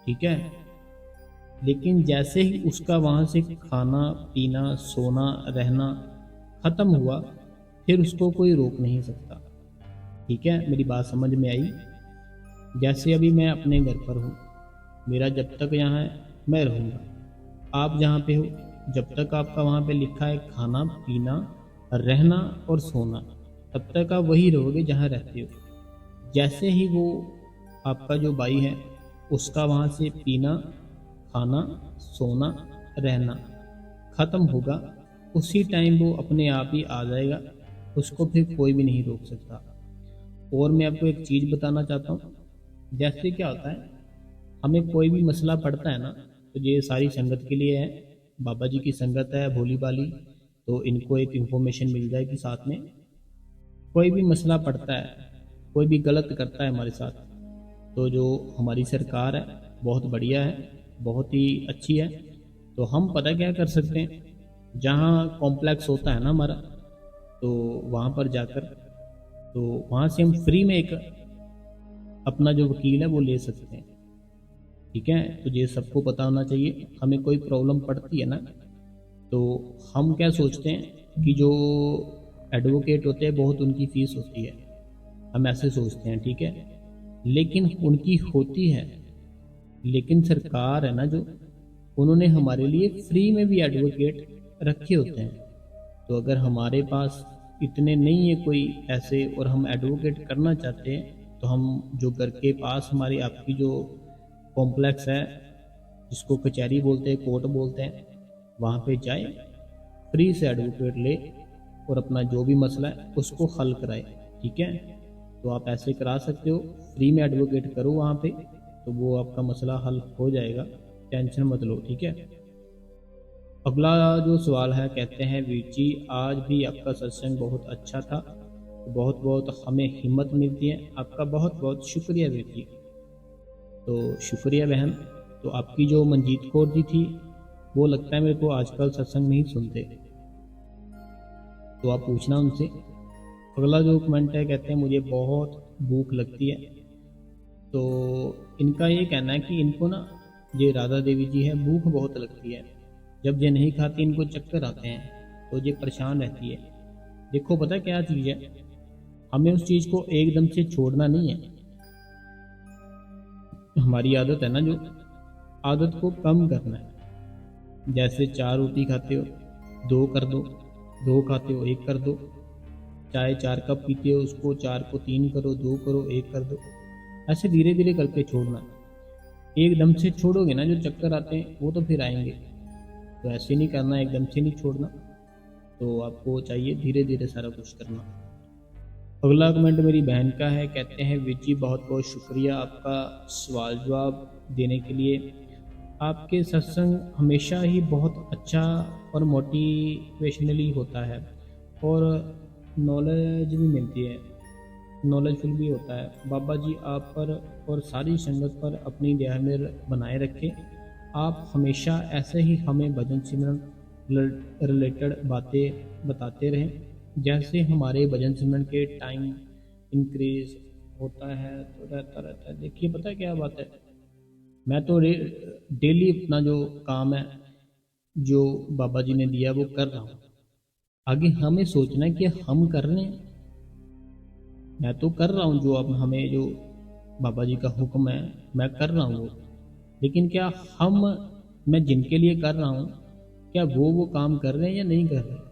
ठीक है। लेकिन जैसे ही उसका वहाँ से खाना पीना सोना रहना ख़त्म हुआ, फिर उसको कोई रोक नहीं सकता, ठीक है। मेरी बात समझ में आई। जैसे अभी मैं अपने घर पर हूँ, मेरा जब तक यहाँ है मैं रहूँगा, आप जहाँ पे हो जब तक आपका वहाँ पे लिखा है खाना पीना रहना और सोना, तब तक आप वही रहोगे जहाँ रहते हो। जैसे ही वो आपका जो भाई है उसका वहाँ से पीना खाना सोना रहना ख़त्म होगा, उसी टाइम वो अपने आप ही आ जाएगा, उसको फिर कोई भी नहीं रोक सकता। और मैं आपको एक चीज़ बताना चाहता हूँ, जैसे क्या होता है, हमें कोई भी मसला पड़ता है ना, तो ये सारी संगत के लिए है, बाबा जी की संगत है भोली भाली, तो इनको एक इन्फॉर्मेशन मिल जाएगी साथ में। कोई भी मसला पड़ता है, कोई भी गलत करता है हमारे साथ, तो जो हमारी सरकार है बहुत बढ़िया है, बहुत ही अच्छी है। तो हम पता क्या कर सकते हैं, जहाँ कॉम्प्लेक्स होता है ना हमारा, तो वहाँ पर जाकर, तो वहाँ से हम फ्री में एक अपना जो वकील है वो ले सकते हैं। ठीक है, तो ये सबको पता होना चाहिए। हमें कोई प्रॉब्लम पड़ती है ना, तो हम क्या सोचते हैं कि जो एडवोकेट होते हैं बहुत उनकी फीस होती है, हम ऐसे सोचते हैं। ठीक है, लेकिन उनकी होती है, लेकिन सरकार है ना जो, उन्होंने हमारे लिए फ्री में भी एडवोकेट रखे होते हैं। तो अगर हमारे पास इतने नहीं है कोई पैसे और हम एडवोकेट करना चाहते हैं, तो हम जो घर के पास हमारी आपकी जो कॉम्प्लेक्स है, जिसको कचहरी बोलते हैं, कोर्ट बोलते हैं, वहाँ पे जाए, फ्री से एडवोकेट ले और अपना जो भी मसला है उसको हल कराए। ठीक है, तो आप ऐसे करा सकते हो, फ्री में एडवोकेट करो वहाँ पे, तो वो आपका मसला हल हो जाएगा, टेंशन मत लो। ठीक है, अगला जो सवाल है, कहते हैं वीर जी आज भी आपका सत्संग बहुत अच्छा था, बहुत बहुत हमें हिम्मत मिलती है, आपका बहुत बहुत शुक्रिया वीर जी। तो शुक्रिया बहन। तो आपकी जो मंजीत कौर जी थी, वो लगता है मेरे को आजकल सत्संग नहीं सुनते, तो आप पूछना उनसे। अगला जो कमेंट है, कहते हैं मुझे बहुत भूख लगती है। तो इनका ये कहना है कि इनको ना, ये राधा देवी जी है, भूख बहुत लगती है, जब ये नहीं खाती इनको चक्कर आते हैं, तो ये परेशान रहती है। देखो पता क्या चीज़ है, हमें उस चीज़ को एकदम से छोड़ना नहीं है। हमारी आदत है ना जो, आदत को कम करना है। जैसे 4 रोटी खाते हो 2 कर दो, 2 खाते हो 1 कर दो, चाय 4 कप पीते हो उसको 4 को 3 करो, 2 करो 1 कर दो, ऐसे धीरे धीरे करके छोड़ना। एकदम से छोड़ोगे ना, जो चक्कर आते हैं वो तो फिर आएंगे, तो ऐसे नहीं करना, एकदम से नहीं छोड़ना। तो आपको चाहिए धीरे धीरे सारा कुछ करना। अगला कमेंट मेरी बहन का है, कहते हैं वीर जी बहुत बहुत शुक्रिया आपका सवाल जवाब देने के लिए। आपके सत्संग हमेशा ही बहुत अच्छा और मोटिवेशनली होता है, और नॉलेज भी मिलती है, नॉलेजफुल भी होता है। बाबा जी आप पर और सारी संगत पर अपनी रहमत बनाए रखें। आप हमेशा ऐसे ही हमें भजन सिमरन रिलेटेड बातें बताते रहें, जैसे हमारे भजन सिमरन के टाइम इंक्रीज होता है तो रहता रहता है। देखिए पता है क्या बात है, मैं तो डेली अपना जो काम है, जो बाबा जी ने दिया वो कर रहा हूँ। आगे हमें सोचना है कि हम कर रहे हैं, मैं तो कर रहा हूँ जो अब हमें जो बाबा जी का हुक्म है मैं कर रहा हूँ वो, लेकिन क्या हम, मैं जिनके लिए कर रहा हूँ, क्या वो काम कर रहे हैं या नहीं कर रहे।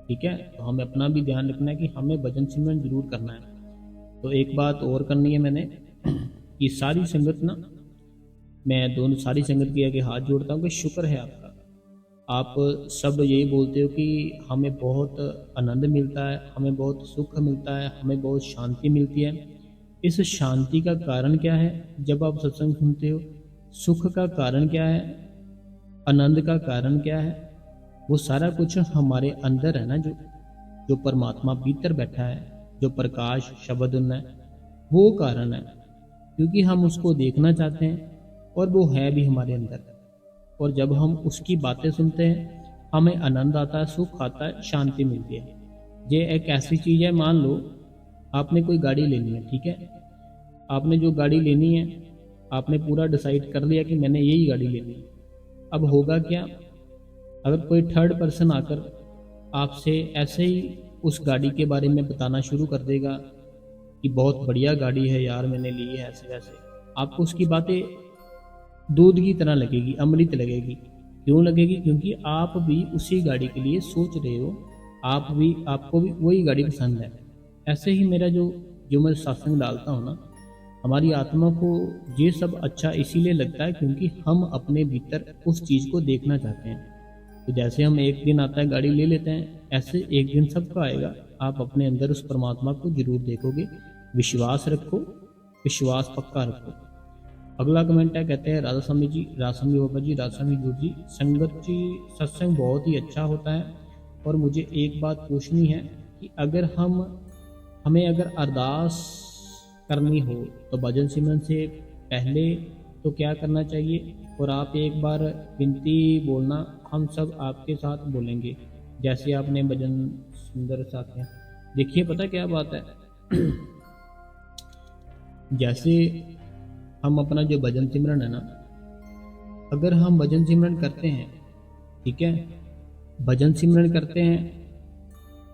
ठीक है, तो हमें अपना भी ध्यान रखना है कि हमें भजन सिमरन जरूर करना है। तो एक बात और करनी है मैंने, कि सारी संगत ना, मैं दोनों सारी संगत के आगे हाथ जोड़ता हूँ कि शुक्र है आपका, आप सब यही बोलते हो कि हमें बहुत आनंद मिलता है, हमें बहुत सुख मिलता है, हमें बहुत शांति मिलती है। इस शांति का कारण क्या है जब आप सत्संग सुनते हो, सुख का कारण क्या है, आनंद का कारण क्या है, वो सारा कुछ हमारे अंदर है ना, जो जो परमात्मा भीतर बैठा है, जो प्रकाश शब्द है, वो कारण है। क्योंकि हम उसको देखना चाहते हैं और वो है भी हमारे अंदर, और जब हम उसकी बातें सुनते हैं हमें आनंद आता है, सुख आता है, शांति मिलती है। ये एक ऐसी चीज़ है, मान लो आपने कोई गाड़ी लेनी है। ठीक है, आपने जो गाड़ी लेनी है, आपने पूरा डिसाइड कर लिया कि मैंने यही गाड़ी लेनी है। अब होगा क्या, अगर कोई थर्ड पर्सन आकर आपसे ऐसे ही उस गाड़ी के बारे में बताना शुरू कर देगा कि बहुत बढ़िया गाड़ी है यार मैंने ली है ऐसे वैसे, आपको उसकी बातें दूध की तरह लगेगी, अमृत लगेगी। क्यों लगेगी, क्योंकि आप भी उसी गाड़ी के लिए सोच रहे हो, आपको भी वही गाड़ी पसंद है। ऐसे ही मेरा जो जो मैं सत्संग डालता हूँ ना, हमारी आत्मा को ये सब अच्छा इसीलिए लगता है क्योंकि हम अपने भीतर उस चीज़ को देखना चाहते हैं। तो जैसे हम एक दिन आता है गाड़ी ले लेते हैं, ऐसे एक दिन सबका आएगा, आप अपने अंदर उस परमात्मा को जरूर देखोगे। विश्वास रखो, विश्वास पक्का रखो। अगला कमेंट है, कहते हैं राधा स्वामी जी, राधा स्वामी बाबा जी, राधा स्वामी गुरु जी, संगत जी सत्संग बहुत ही अच्छा होता है, और मुझे एक बात पूछनी है कि अगर हमें अगर अरदास करनी हो तो भजन सिमरन से पहले तो क्या करना चाहिए, और आप एक बार विनती बोलना, हम सब आपके साथ बोलेंगे जैसे आपने भजन सुंदर साथ हैं। देखिए पता क्या बात है जैसे हम अपना जो भजन सिमरन है ना, अगर हम भजन सिमरन करते हैं, ठीक है, भजन सिमरन करते हैं,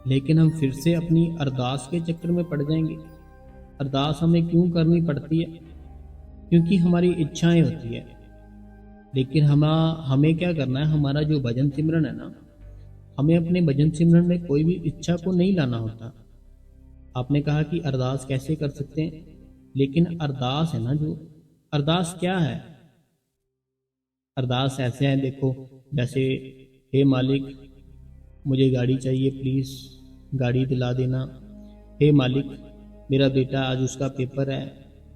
लेकिन हम फिर से अपनी अरदास के चक्कर में पड़ जाएंगे। अरदास हमें क्यों करनी पड़ती है? क्योंकि हमारी इच्छाएं होती है। लेकिन हमें क्या करना है, हमारा जो भजन सिमरन है ना, हमें अपने भजन सिमरन में कोई भी इच्छा को नहीं लाना होता। आपने कहा कि अरदास कैसे कर सकते हैं, लेकिन अरदास है ना, जो अरदास क्या है, अरदास ऐसे है, देखो, जैसे हे मालिक मुझे गाड़ी चाहिए, प्लीज़ गाड़ी दिला देना। हे मालिक मेरा बेटा आज उसका पेपर है,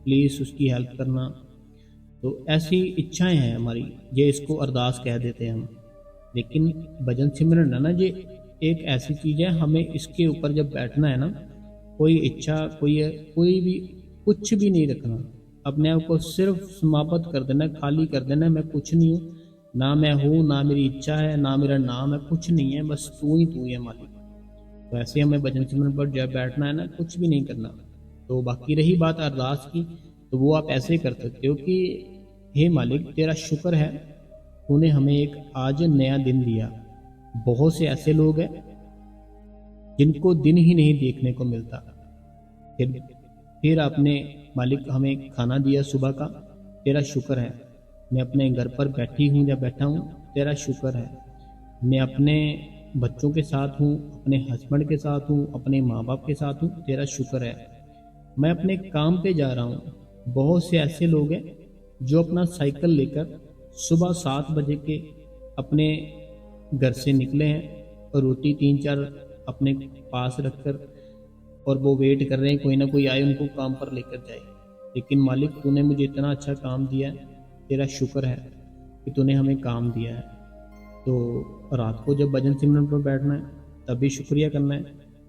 प्लीज़ उसकी हेल्प करना। तो ऐसी इच्छाएं हैं हमारी, ये इसको अरदास कह देते हैं हम। लेकिन भजन सिमरन है ना, ये एक ऐसी चीज़ है, हमें इसके ऊपर जब बैठना है ना, कोई इच्छा, कोई भी कुछ भी नहीं रखना, अपने आप को सिर्फ समाप्त कर देना, खाली कर देना। मैं कुछ नहीं हूँ, ना मैं हूँ, ना मेरी इच्छा है, ना मेरा नाम है, कुछ नहीं है, बस तू ही है मालिक। तो ऐसे हमें भजन सिमरन पर जब बैठना है ना, कुछ भी नहीं करना। तो बाकी रही बात अरदास की, तो वो आप ऐसे कर सकते हो कि हे मालिक तेरा शुक्र है, तूने हमें एक आज नया दिन दिया। बहुत से ऐसे लोग हैं जिनको दिन ही नहीं देखने को मिलता। फिर आपने मालिक हमें खाना दिया सुबह का, तेरा शुक्र है। मैं अपने घर पर बैठी हूँ या बैठा हूँ, तेरा शुक्र है। मैं अपने बच्चों के साथ हूँ, अपने हस्बैंड के साथ हूँ, अपने माँ बाप के साथ हूँ, तेरा शुक्र है। मैं अपने काम पे जा रहा हूँ। बहुत से ऐसे लोग हैं जो अपना साइकिल लेकर सुबह 7 बजे के अपने घर से निकले हैं और रोटी 3-4 अपने पास रखकर, और वो वेट कर रहे हैं कोई ना कोई आए उनको काम पर लेकर जाए। लेकिन मालिक तूने मुझे इतना अच्छा काम दिया है, तेरा शुक्र है कि तूने हमें काम दिया है। तो रात को जब भजन सिमरन पर बैठना है तब भी शुक्रिया करना है,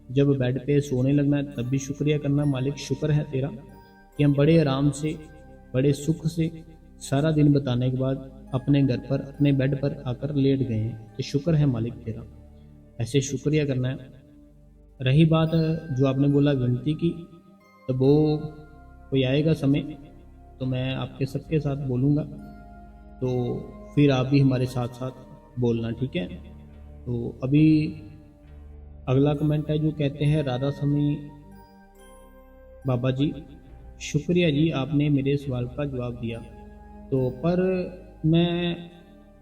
जब बेड पे सोने लगना है तब भी शुक्रिया करना। मालिक शुक्र है तेरा कि हम बड़े आराम से, बड़े सुख से सारा दिन बताने के बाद अपने घर पर, अपने बेड पर आकर लेट गए हैं, तो शुक्र है मालिक तेरा। ऐसे शुक्रिया करना है। रही बात जो आपने बोला विनती की, तो वो कोई आएगा समय तो मैं आपके सबके साथ बोलूँगा, तो फिर आप भी हमारे साथ साथ बोलना, ठीक है। तो अभी अगला कमेंट है जो कहते हैं, राधा स्वामी बाबा जी शुक्रिया जी, आपने मेरे सवाल का जवाब दिया। तो पर मैं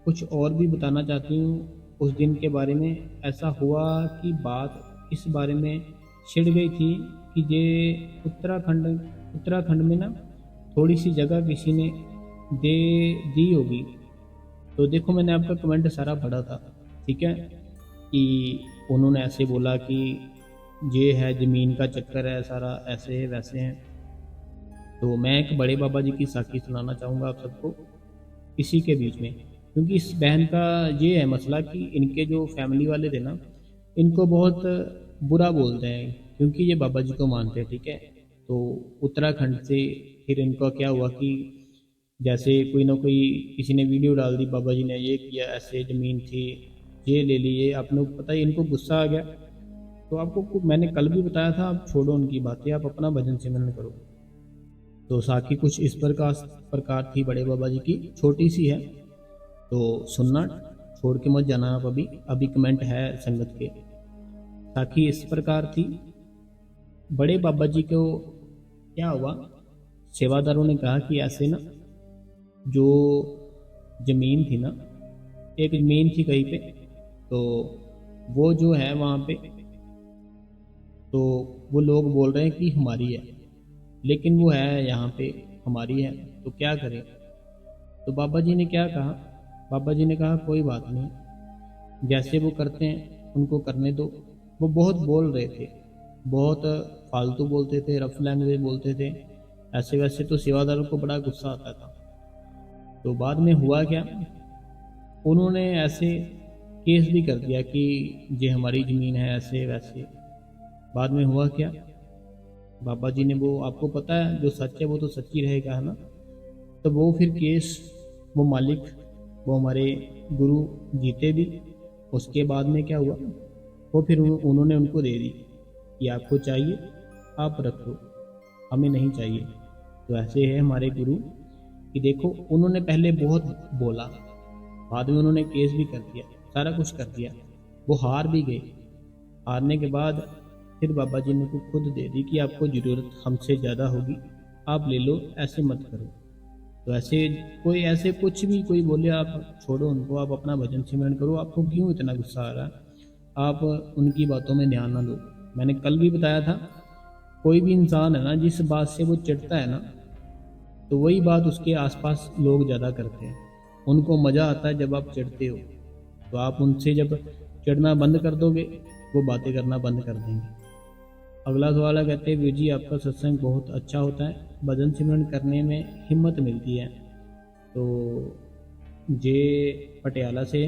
कुछ और भी बताना चाहती हूँ उस दिन के बारे में। ऐसा हुआ कि बात इस बारे में छिड़ गई थी कि ये उत्तराखंड में ना थोड़ी सी जगह किसी ने दे दी होगी। तो देखो मैंने आपका कमेंट सारा पढ़ा था, ठीक है, कि उन्होंने ऐसे बोला कि ये है ज़मीन का चक्कर है सारा, ऐसे है वैसे हैं। तो मैं एक बड़े बाबा जी की साखी सुनाना चाहूँगा आप सबको इसी के बीच में, क्योंकि इस बहन का ये है मसला कि इनके जो फैमिली वाले थे ना, इनको बहुत बुरा बोलते हैं क्योंकि ये बाबा जी को मानते हैं, ठीक है। तो उत्तराखंड से फिर इनका क्या हुआ कि जैसे कोई ना कोई किसी ने वीडियो डाल दी, बाबा जी ने ये किया, ऐसे ज़मीन थी, ये ले ली, ये आपने पता ही, इनको गुस्सा आ गया। तो आपको मैंने कल भी बताया था, आप छोड़ो उनकी बातें, आप अपना भजन सिमरन करो। तो साखी कुछ इस प्रकार थी बड़े बाबा जी की, छोटी सी है, तो सुनना, छोड़ के मत जाना आप। अभी अभी कमेंट है संगत के। साखी इस प्रकार थी, बड़े बाबा जी को क्या हुआ, सेवादारों ने कहा कि ऐसे ना जो ज़मीन थी ना, एक ज़मीन थी कहीं पे, तो वो जो है वहाँ पे, तो वो लोग बोल रहे हैं कि हमारी है, लेकिन वो है यहाँ पे हमारी है, तो क्या करें। तो बाबा जी ने क्या कहा, बाबा जी ने कहा कोई बात नहीं, जैसे वो करते हैं उनको करने दो। वो बहुत बोल रहे थे, बहुत फालतू बोलते थे, रफ लैंग्वेज बोलते थे, ऐसे वैसे। तो सेवादारों को बड़ा गुस्सा आता था। तो बाद में हुआ क्या, उन्होंने ऐसे केस भी कर दिया कि ये हमारी ज़मीन है, ऐसे वैसे। बाद में हुआ क्या, बाबा जी ने, वो आपको पता है जो सच है वो तो सच ही रहेगा, है ना। तो वो फिर केस, वो मालिक, वो हमारे गुरु जीते भी। उसके बाद में क्या हुआ, वो फिर उन्होंने उनको दे दी कि आपको चाहिए आप रख लो, हमें नहीं चाहिए। तो ऐसे है हमारे गुरु कि देखो उन्होंने पहले बहुत बोला, बाद में उन्होंने केस भी कर दिया, सारा कुछ कर दिया, वो हार भी गए। हारने के बाद फिर बाबा जी ने को खुद दे दी कि आपको ज़रूरत हमसे ज़्यादा होगी, आप ले लो, ऐसे मत करो। तो ऐसे कुछ भी कोई बोले आप छोड़ो उनको, आप अपना भजन सिमरन करो, आपको क्यों इतना गुस्सा आ रहा है, आप उनकी बातों में ध्यान ना दो। मैंने कल भी बताया था, कोई भी इंसान है ना, जिस बात से वो चिढ़ता है ना, तो वही बात उसके आसपास लोग ज़्यादा करते हैं। उनको मज़ा आता है जब आप चिढ़ते हो, तो आप उनसे जब चिढ़ना बंद कर दोगे, वो बातें करना बंद कर देंगे। अगला सवाल है, कहते हैं वीर जी आपका सत्संग बहुत अच्छा होता है, भजन सिमरन करने में हिम्मत मिलती है। तो ये पटियाला से है।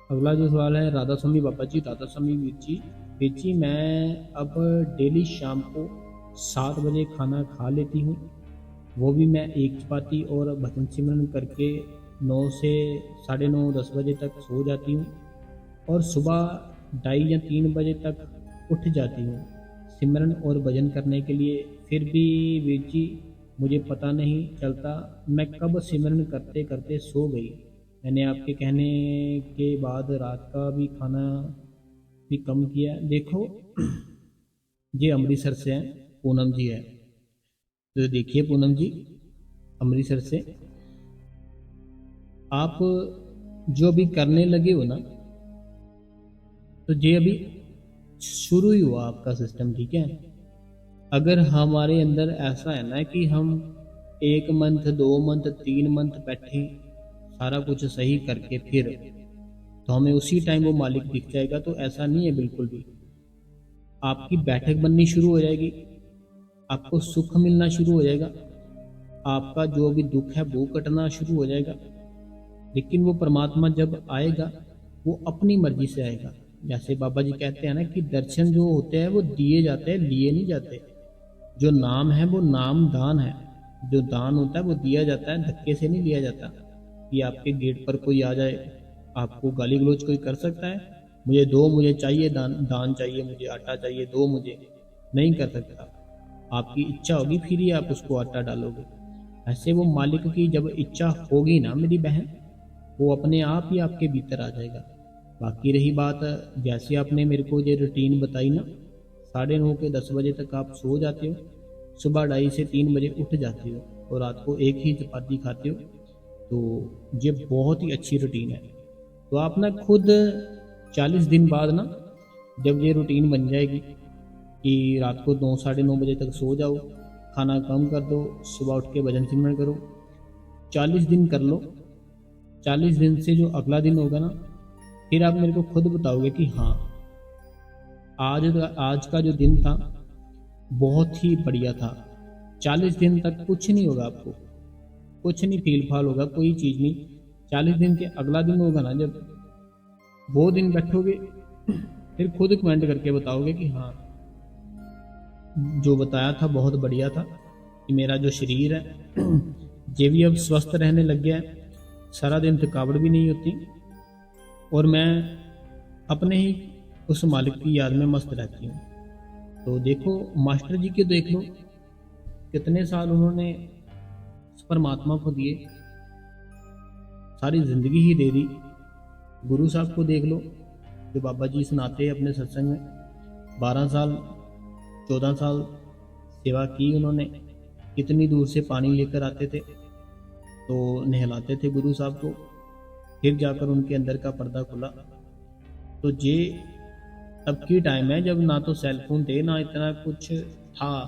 अगला जो सवाल है, राधा स्वामी बाबा जी, राधा स्वामी वीर जी मैं अब डेली शाम को 7 बजे खाना खा लेती हूँ, वो भी मैं एक चपाती और भजन सिमरन करके 9 से 9:30 10 बजे तक सो जाती हूँ और सुबह 2:30 या 3 बजे तक उठ जाती हूँ सिमरन और भजन करने के लिए। फिर भी वीर जी मुझे पता नहीं चलता मैं कब सिमरन करते करते सो गई। मैंने आपके कहने के बाद रात का भी खाना भी कम किया। देखो ये अमृतसर से हैं, पूनम जी है। तो देखिए पूनम जी, अमृतसर से आप जो भी करने लगे हो ना, तो ये अभी शुरू ही हुआ आपका सिस्टम, ठीक है। अगर हमारे अंदर ऐसा है ना कि हम 1 मंथ 2 मंथ 3 मंथ बैठे सारा कुछ सही करके, फिर तो हमें उसी टाइम वो मालिक दिख जाएगा, तो ऐसा नहीं है बिल्कुल भी। आपकी बैठक बननी शुरू हो जाएगी, आपको सुख मिलना शुरू हो जाएगा, आपका जो भी दुख है वो कटना शुरू हो जाएगा। लेकिन वो परमात्मा जब आएगा वो अपनी मर्जी से आएगा। जैसे बाबा जी कहते हैं ना कि दर्शन जो होते हैं वो दिए जाते हैं, लिए नहीं जाते। जो नाम है वो नाम दान है, जो दान होता है वो दिया जाता है, धक्के से नहीं लिया जाता। कि आपके गेट पर कोई आ जाए, आपको गाली गलौज कोई कर सकता है, मुझे दो, मुझे चाहिए दान, दान चाहिए, मुझे आटा चाहिए, दो मुझे, नहीं कर सकता। आपकी इच्छा होगी फिर ही आप उसको आटा डालोगे। ऐसे वो मालिक की जब इच्छा होगी ना मेरी बहन, वो अपने आप ही आपके भीतर आ जाएगा। बाकी रही बात, जैसे आपने मेरे को ये रूटीन बताई ना, 9:30 के 10 बजे तक आप सो जाते हो, सुबह 2:30 से 3 बजे उठ जाते हो और रात को एक ही चपाती खाते हो, तो ये बहुत ही अच्छी रूटीन है। तो आप ना खुद 40 दिन बाद ना, जब ये रूटीन बन जाएगी कि रात को 9 9:30 बजे तक सो जाओ, खाना कम कर दो, सुबह उठ के भजन सिमरन करो, 40 दिन कर लो। 40 दिन से जो अगला दिन होगा ना, फिर आप मेरे को खुद बताओगे कि हाँ आज का जो दिन था बहुत ही बढ़िया था। 40 दिन तक कुछ नहीं होगा, आपको कुछ नहीं फील फाल होगा, कोई चीज़ नहीं। 40 दिन के अगला दिन होगा ना, जब वो दिन बैठोगे फिर खुद कमेंट करके बताओगे कि हाँ जो बताया था बहुत बढ़िया था, कि मेरा जो शरीर है ये भी अब स्वस्थ रहने लग गया है, सारा दिन थकावट भी नहीं होती और मैं अपने ही उस मालिक की याद में मस्त रहती हूँ। तो देखो मास्टर जी के देख लो, कितने साल उन्होंने उस परमात्मा को दिए, सारी ज़िंदगी ही दे दी। गुरु साहब को देख लो, जो बाबा जी सुनाते हैं अपने सत्संग में, 12 साल 14 साल सेवा की उन्होंने। कितनी दूर से पानी लेकर आते थे, तो नहलाते थे गुरु साहब को, फिर जाकर उनके अंदर का पर्दा खुला। तो ये तब की टाइम है जब ना तो सेलफोन थे, ना इतना कुछ था,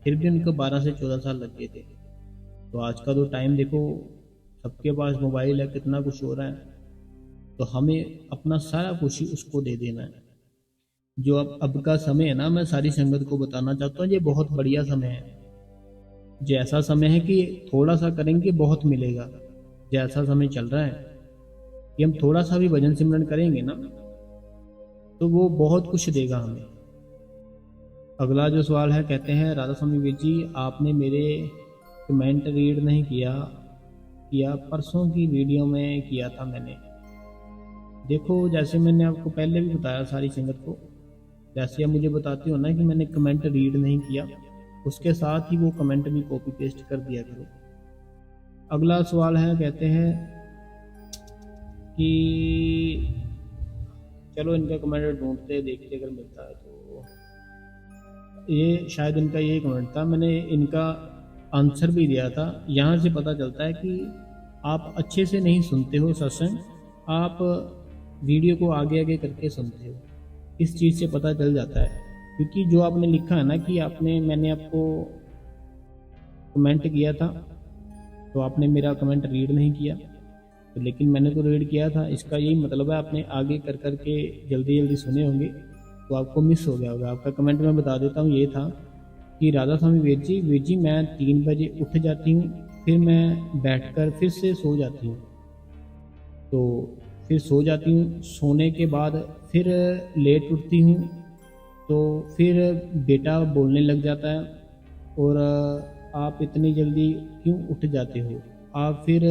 फिर भी उनको 12 से 14 साल लग गए थे। तो आज का तो टाइम देखो, सबके पास मोबाइल है, कितना कुछ हो रहा है, तो हमें अपना सारा कुछ ही उसको दे देना है। जो अब का समय है ना, मैं सारी संगत को बताना चाहता हूँ, ये बहुत बढ़िया समय है। जो ऐसा समय है कि थोड़ा सा करेंगे बहुत मिलेगा। जो ऐसा समय चल रहा है कि हम थोड़ा सा भी भजन सिमरन करेंगे ना, तो वो बहुत कुछ देगा हमें। अगला जो सवाल है, कहते हैं राधा स्वामी वीर जी आपने मेरे कमेंट रीड नहीं किया परसों की वीडियो में किया था मैंने। देखो जैसे मैंने आपको पहले भी बताया सारी संगत को जैसे आप मुझे बताते हो ना कि मैंने कमेंट रीड नहीं किया, उसके साथ ही वो कमेंट भी कॉपी पेस्ट कर दिया करो। अगला सवाल है, कहते हैं कि चलो इनका कमेंट ढूंढते देखते अगर मिलता है तो। ये शायद इनका यही कमेंट था, मैंने इनका आंसर भी दिया था। यहाँ से पता चलता है कि आप अच्छे से नहीं सुनते हो सत्संग, आप वीडियो को आगे आगे करके सुनते हो, इस चीज़ से पता चल जाता है। क्योंकि जो आपने लिखा है ना कि मैंने आपको कमेंट किया था, तो आपने मेरा कमेंट रीड नहीं किया, तो लेकिन मैंने तो रीड किया था, इसका यही मतलब है आपने आगे कर कर के जल्दी जल्दी सुने होंगे, तो आपको मिस हो गया होगा। आपका कमेंट मैं बता देता हूँ, ये था कि राधा स्वामी वीर जी मैं 3 बजे उठ जाती हूँ, फिर मैं बैठकर फिर से सो जाती हूँ, तो फिर सो जाती हूँ, सोने के बाद फिर लेट उठती हूँ, तो फिर बेटा बोलने लग जाता है और आप इतनी जल्दी क्यों उठ जाते हो, आप फिर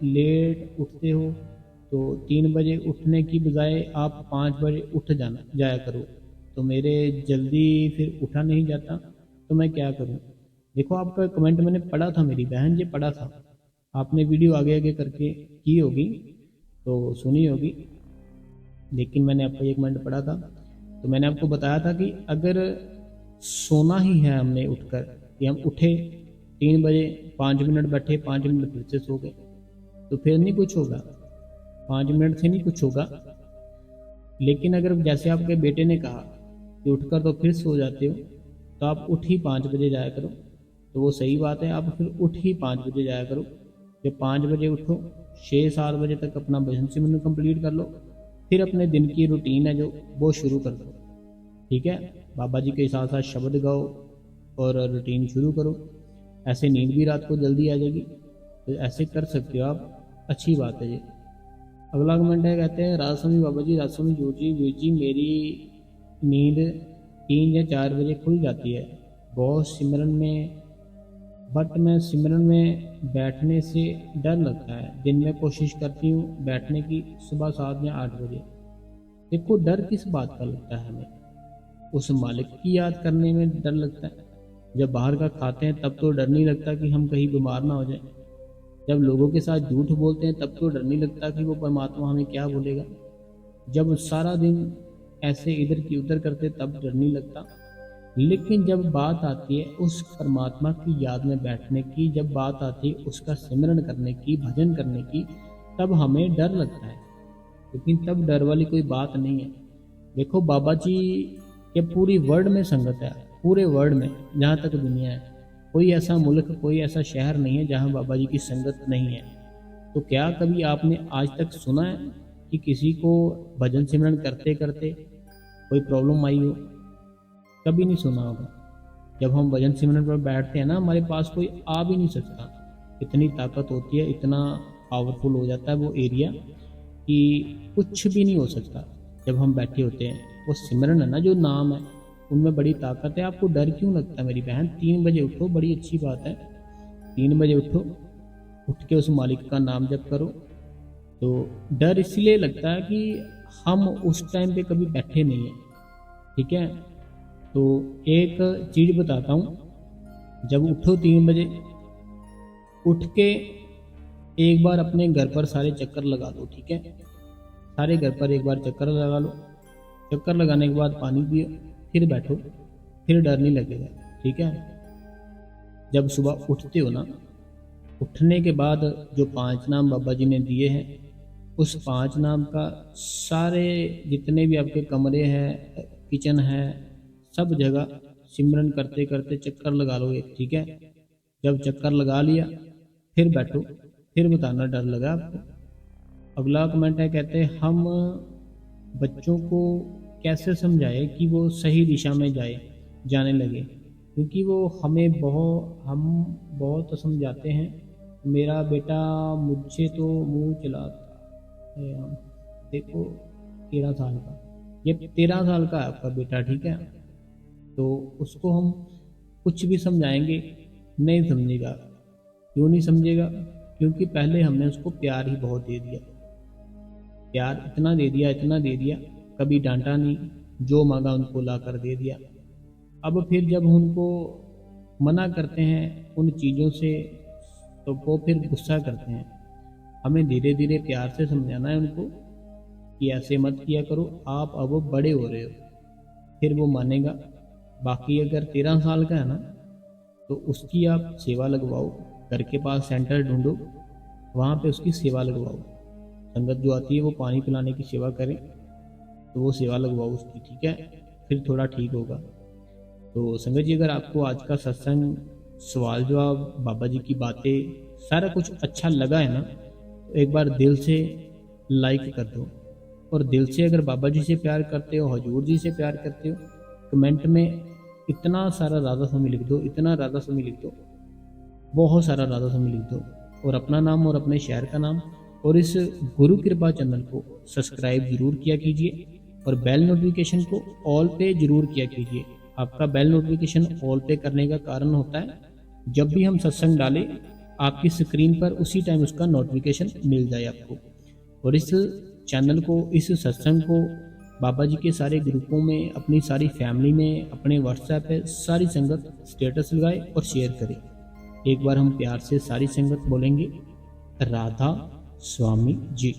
लेट उठते हो, तो 3 बजे उठने की बजाय आप 5 बजे उठ जाया करो, तो मेरे जल्दी फिर उठा नहीं जाता, तो मैं क्या करूं। देखो आपका कमेंट मैंने पढ़ा था मेरी बहन, ये पढ़ा था आपने, वीडियो आगे आगे करके की होगी तो सुनी होगी, लेकिन मैंने आपका ये कमेंट पढ़ा था। तो मैंने आपको बताया था कि अगर सोना ही है हमने उठकर, कि हम उठे 3 बजे, 5 मिनट बैठे, 5 मिनट फिर से सो गए, तो फिर नहीं कुछ होगा, 5 मिनट से नहीं कुछ होगा। लेकिन अगर जैसे आपके बेटे ने कहा कि उठकर तो फिर सो जाते हो, तो आप उठ ही 5 बजे जाया करो, तो वो सही बात है, आप फिर उठ ही 5 बजे जाया करो। जब 5 बजे उठो, 6-7 बजे तक अपना भजन सिमरन कंप्लीट कर लो, फिर अपने दिन की रूटीन है जो वो शुरू कर दो, ठीक है। बाबा जी के साथ साथ शब्द गाओ और रूटीन शुरू करो, ऐसे नींद भी रात को जल्दी आ जाएगी, तो ऐसे कर सकते हो आप, अच्छी बात है ये। अगला कमेंट है, कहते हैं राधा स्वामी बाबा जी, राधा स्वामी जोर जी, वीर जी मेरी नींद 3 या 4 बजे खुल जाती है, बहुत सिमरन में, बट मैं सिमरन में बैठने से डर लगता है, दिन में कोशिश करती हूँ बैठने की, सुबह 7 या 8 बजे। देखो डर किस बात का लगता है हमें, उस मालिक की याद करने में डर लगता है। जब बाहर का खाते हैं तब तो डर नहीं लगता कि हम कहीं बीमार ना हो जाए, जब लोगों के साथ झूठ बोलते हैं तब तो डर नहीं लगता कि वो परमात्मा हमें क्या बोलेगा, जब सारा दिन ऐसे इधर की उधर करते तब डर नहीं लगता। लेकिन जब बात आती है उस परमात्मा की याद में बैठने की, जब बात आती है उसका सिमरन करने की, भजन करने की, तब हमें डर लगता है। लेकिन तब डर वाली कोई बात नहीं है। देखो बाबा जी के पूरी वर्ल्ड में संगत है, पूरे वर्ल्ड में जहाँ तक दुनिया है, कोई ऐसा मुल्क, कोई ऐसा शहर नहीं है जहाँ बाबा जी की संगत नहीं है। तो क्या कभी आपने आज तक सुना है कि किसी को भजन सिमरन करते करते कोई प्रॉब्लम आई हो? कभी नहीं सुना होगा। जब हम भजन सिमरन पर बैठते हैं ना, हमारे पास कोई आ भी नहीं सकता, इतनी ताकत होती है, इतना पावरफुल हो जाता है वो एरिया कि कुछ भी नहीं हो सकता जब हम बैठे होते हैं। वो सिमरन है ना, जो नाम है, उनमें बड़ी ताकत है। आपको डर क्यों लगता है मेरी बहन? 3 बजे उठो, बड़ी अच्छी बात है, 3 बजे उठो, उठ के उस मालिक का नाम जप करो। तो डर इसलिए लगता है कि हम उस टाइम पे कभी बैठे नहीं हैं, ठीक है। तो एक चीज़ बताता हूँ, जब उठो 3 बजे, उठ के एक बार अपने घर पर सारे चक्कर लगा दो, ठीक है। सारे घर पर एक बार चक्कर लगा लो, चक्कर लगाने के बाद पानी पियो, फिर बैठो, फिर डर नहीं लगेगा, ठीक है। जब सुबह उठते हो ना, उठने के बाद जो 5 नाम बाबा जी ने दिए हैं, उस 5 नाम का सारे जितने भी आपके कमरे हैं, किचन है, सब जगह सिमरन करते करते चक्कर लगा लो एक, ठीक है। जब चक्कर लगा लिया फिर बैठो, फिर बताना डर लगा आपको। अगला कमेंट है, कहते हैं हम बच्चों को कैसे समझाए कि वो सही दिशा में जाने लगे, क्योंकि वो हम बहुत समझाते हैं, मेरा बेटा मुझसे तो मुंह चलाता है। देखो 13 साल का, ये 13 साल का है आपका बेटा, ठीक है। तो उसको हम कुछ भी समझाएंगे नहीं समझेगा। क्यों नहीं समझेगा? क्योंकि पहले हमने उसको प्यार ही बहुत दे दिया, प्यार इतना दे दिया, इतना दे दिया, कभी डांटा नहीं, जो मांगा उनको ला कर दे दिया। अब फिर जब उनको मना करते हैं उन चीज़ों से तो वो फिर गुस्सा करते हैं। हमें धीरे धीरे प्यार से समझाना है उनको कि ऐसे मत किया करो, आप अब बड़े हो रहे हो, फिर वो मानेगा। बाकी अगर 13 साल का है ना, तो उसकी आप सेवा लगवाओ, घर के पास सेंटर ढूंढो, वहाँ पे उसकी सेवा लगवाओ। संगत जो आती है वो पानी पिलाने की सेवा करे, तो वो सेवा लगवाओ उसकी, ठीक है, फिर थोड़ा ठीक होगा। तो संगत जी, अगर आपको आज का सत्संग, सवाल जवाब, बाबा जी की बातें, सारा कुछ अच्छा लगा है ना, तो एक बार दिल से लाइक कर दो। और दिल से अगर बाबा जी से प्यार करते हो, हजूर जी से प्यार करते हो, कमेंट में इतना सारा राधा स्वामी लिख दो, इतना राधा स्वामी लिख दो, बहुत सारा राधा स्वामी लिख दो, और अपना नाम और अपने शहर का नाम, और इस गुरु कृपा चैनल को सब्सक्राइब जरूर किया कीजिए, और बेल नोटिफिकेशन को ऑल पे जरूर किया कीजिए। आपका बेल नोटिफिकेशन ऑल पे करने का कारण होता है, जब भी हम सत्संग डालें आपकी स्क्रीन पर उसी टाइम उसका नोटिफिकेशन मिल जाए आपको। और इस चैनल को, इस सत्संग को बाबा जी के सारे ग्रुपों में, अपनी सारी फैमिली में, अपने व्हाट्सएप पे सारी संगत स्टेटस लगाए और शेयर करे। एक बार हम प्यार से सारी संगत बोलेंगे, राधा स्वामी जी।